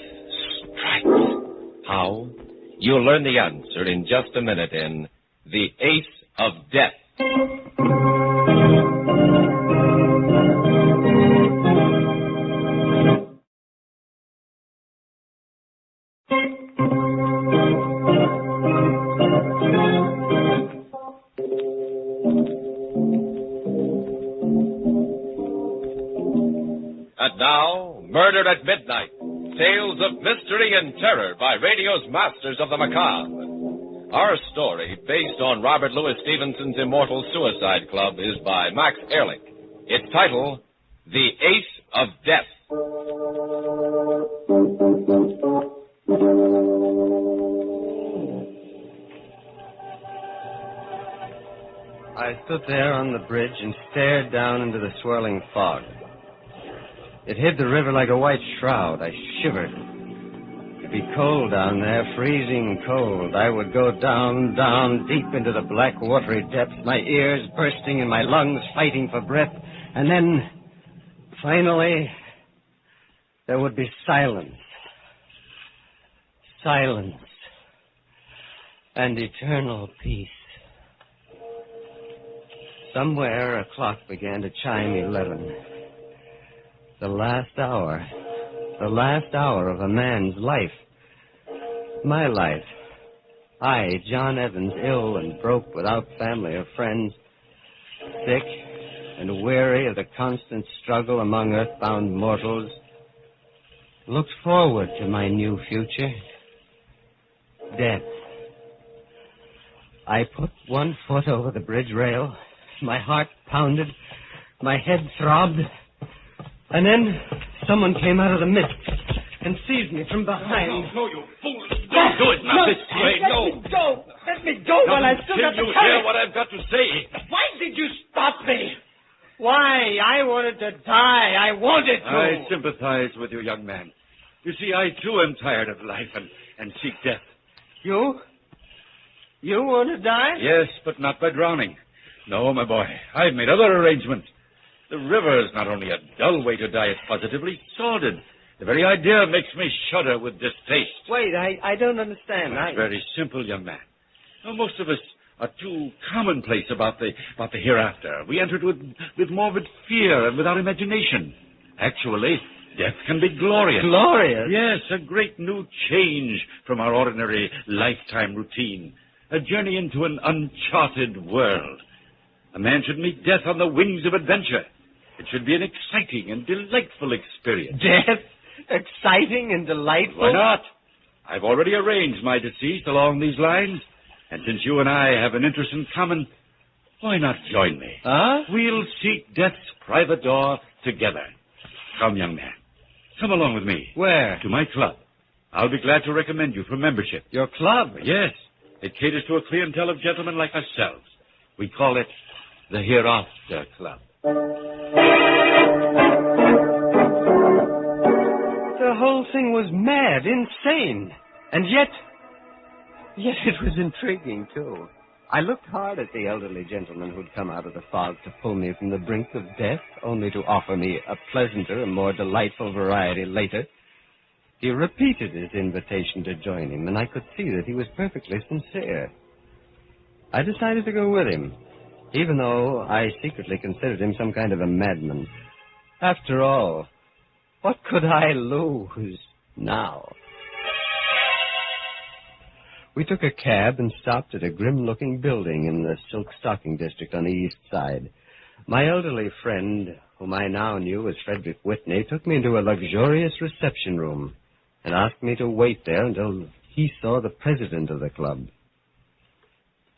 strikes. How? You'll learn the answer in just a minute in The Ace of Death. And now, Murder at Midnight, Tales of Mystery and Terror by radio's masters of the macabre. Our story, based on Robert Louis Stevenson's immortal Suicide Club, is by Max Ehrlich. Its title, The Ace of Death. I stood there on the bridge and stared down into the swirling fog. It hid the river like a white shroud. I shivered. It'd be cold down there, freezing cold. I would go down, down, deep into the black, watery depths, my ears bursting and my lungs fighting for breath. And then, finally, there would be silence. Silence. And eternal peace. Somewhere a clock began to chime 11. The last hour of a man's life. My life. I, John Evans, ill and broke without family or friends, sick and weary of the constant struggle among earthbound mortals, looked forward to my new future. Death. I put one foot over the bridge rail. My heart pounded. My head throbbed. And then someone came out of the mist and seized me from behind. No, you fool. Don't do it now this way. No. Let me go. Let me go while I still got the you courage. hear what I've got to say? Why did you stop me? Why? I wanted to die. I wanted to. I sympathize with you, young man. You see, I, too, am tired of life and seek death. You? You want to die? Yes, but not by drowning. No, my boy. I've made other arrangements. The river is not only a dull way to die, it's positively sordid. The very idea makes me shudder with distaste. Wait, I don't understand. It's very simple, young man. Now, most of us are too commonplace about the hereafter. We enter it with morbid fear and without imagination. Actually, death can be glorious. Glorious? Yes, a great new change from our ordinary lifetime routine. a journey into an uncharted world. A man should meet death on the wings of adventure. It should be an exciting and delightful experience. Death? Exciting and delightful? Why not? I've already arranged my decease along these lines. And since you and I have an interest in common, why not join me? Huh? We'll seek death's private door together. Come, young man. Come along with me. Where? To my club. I'll be glad to recommend you for membership. Your club? Yes. It caters to a clientele of gentlemen like ourselves. We call it the Hereafter Club. The whole thing was mad, insane. And yet it was intriguing, too. I looked hard at the elderly gentleman who'd come out of the fog to pull me from the brink of death, only to offer me a pleasanter and more delightful variety later. He repeated his invitation to join him, and I could see that he was perfectly sincere. I decided to go with him, even though I secretly considered him some kind of a madman. After all, what could I lose now? We took a cab and stopped at a grim-looking building in the silk stocking district on the east side. My elderly friend, whom I now knew as Frederick Whitney, took me into a luxurious reception room and asked me to wait there until he saw the president of the club.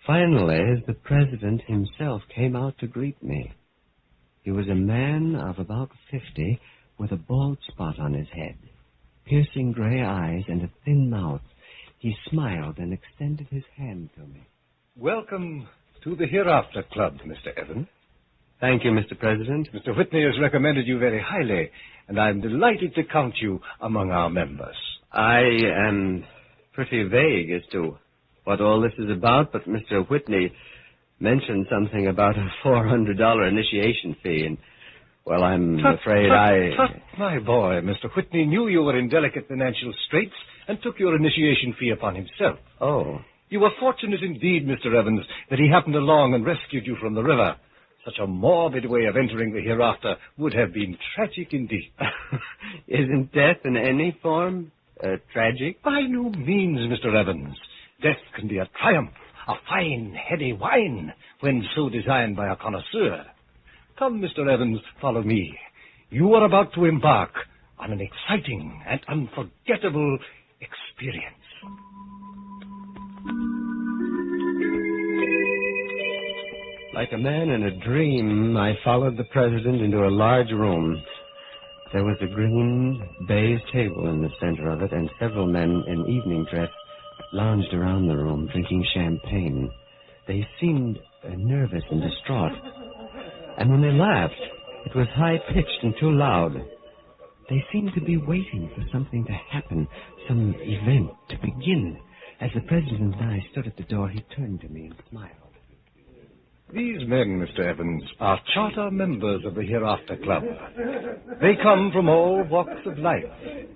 Finally, the president himself came out to greet me. He was a man of about 50 with a bald spot on his head, piercing gray eyes, and a thin mouth. He smiled and extended his hand to me. Welcome to the Hereafter Club, Mr. Evans. Thank you, Mr. President. Mr. Whitney has recommended you very highly, and I'm delighted to count you among our members. I am pretty vague as to what all this is about, but Mr. Whitney mentioned something about a $400 initiation fee, and, well, I'm afraid Tut, my boy, Mr. Whitney knew you were in delicate financial straits and took your initiation fee upon himself. Oh. You were fortunate indeed, Mr. Evans, that he happened along and rescued you from the river. Such a morbid way of entering the hereafter would have been tragic indeed. Isn't death in any form tragic? By no means, Mr. Evans. Death can be a triumph, a fine, heady wine, when so designed by a connoisseur. Come, Mr. Evans, follow me. You are about to embark on an exciting and unforgettable experience. Like a man in a dream, I followed the president into a large room. There was a green baize table in the center of it, and several men in evening dress lounged around the room, drinking champagne. They seemed nervous and distraught. And when they laughed, it was high-pitched and too loud. They seemed to be waiting for something to happen, some event to begin. As the president and I stood at the door, he turned to me and smiled. These men, Mr. Evans, are charter members of the Hereafter Club. They come from all walks of life,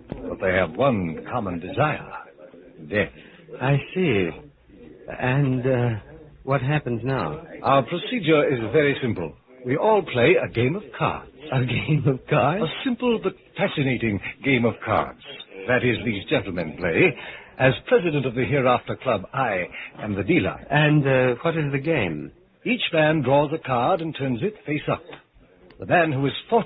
but they have one common desire, death. I see. And what happens now? Our procedure is very simple. We all play a game of cards. A game of cards? A simple but fascinating game of cards. That is, these gentlemen play. As president of the Hereafter Club, I am the dealer. And what is the game? Each man draws a card and turns it face up. The man who is fortunate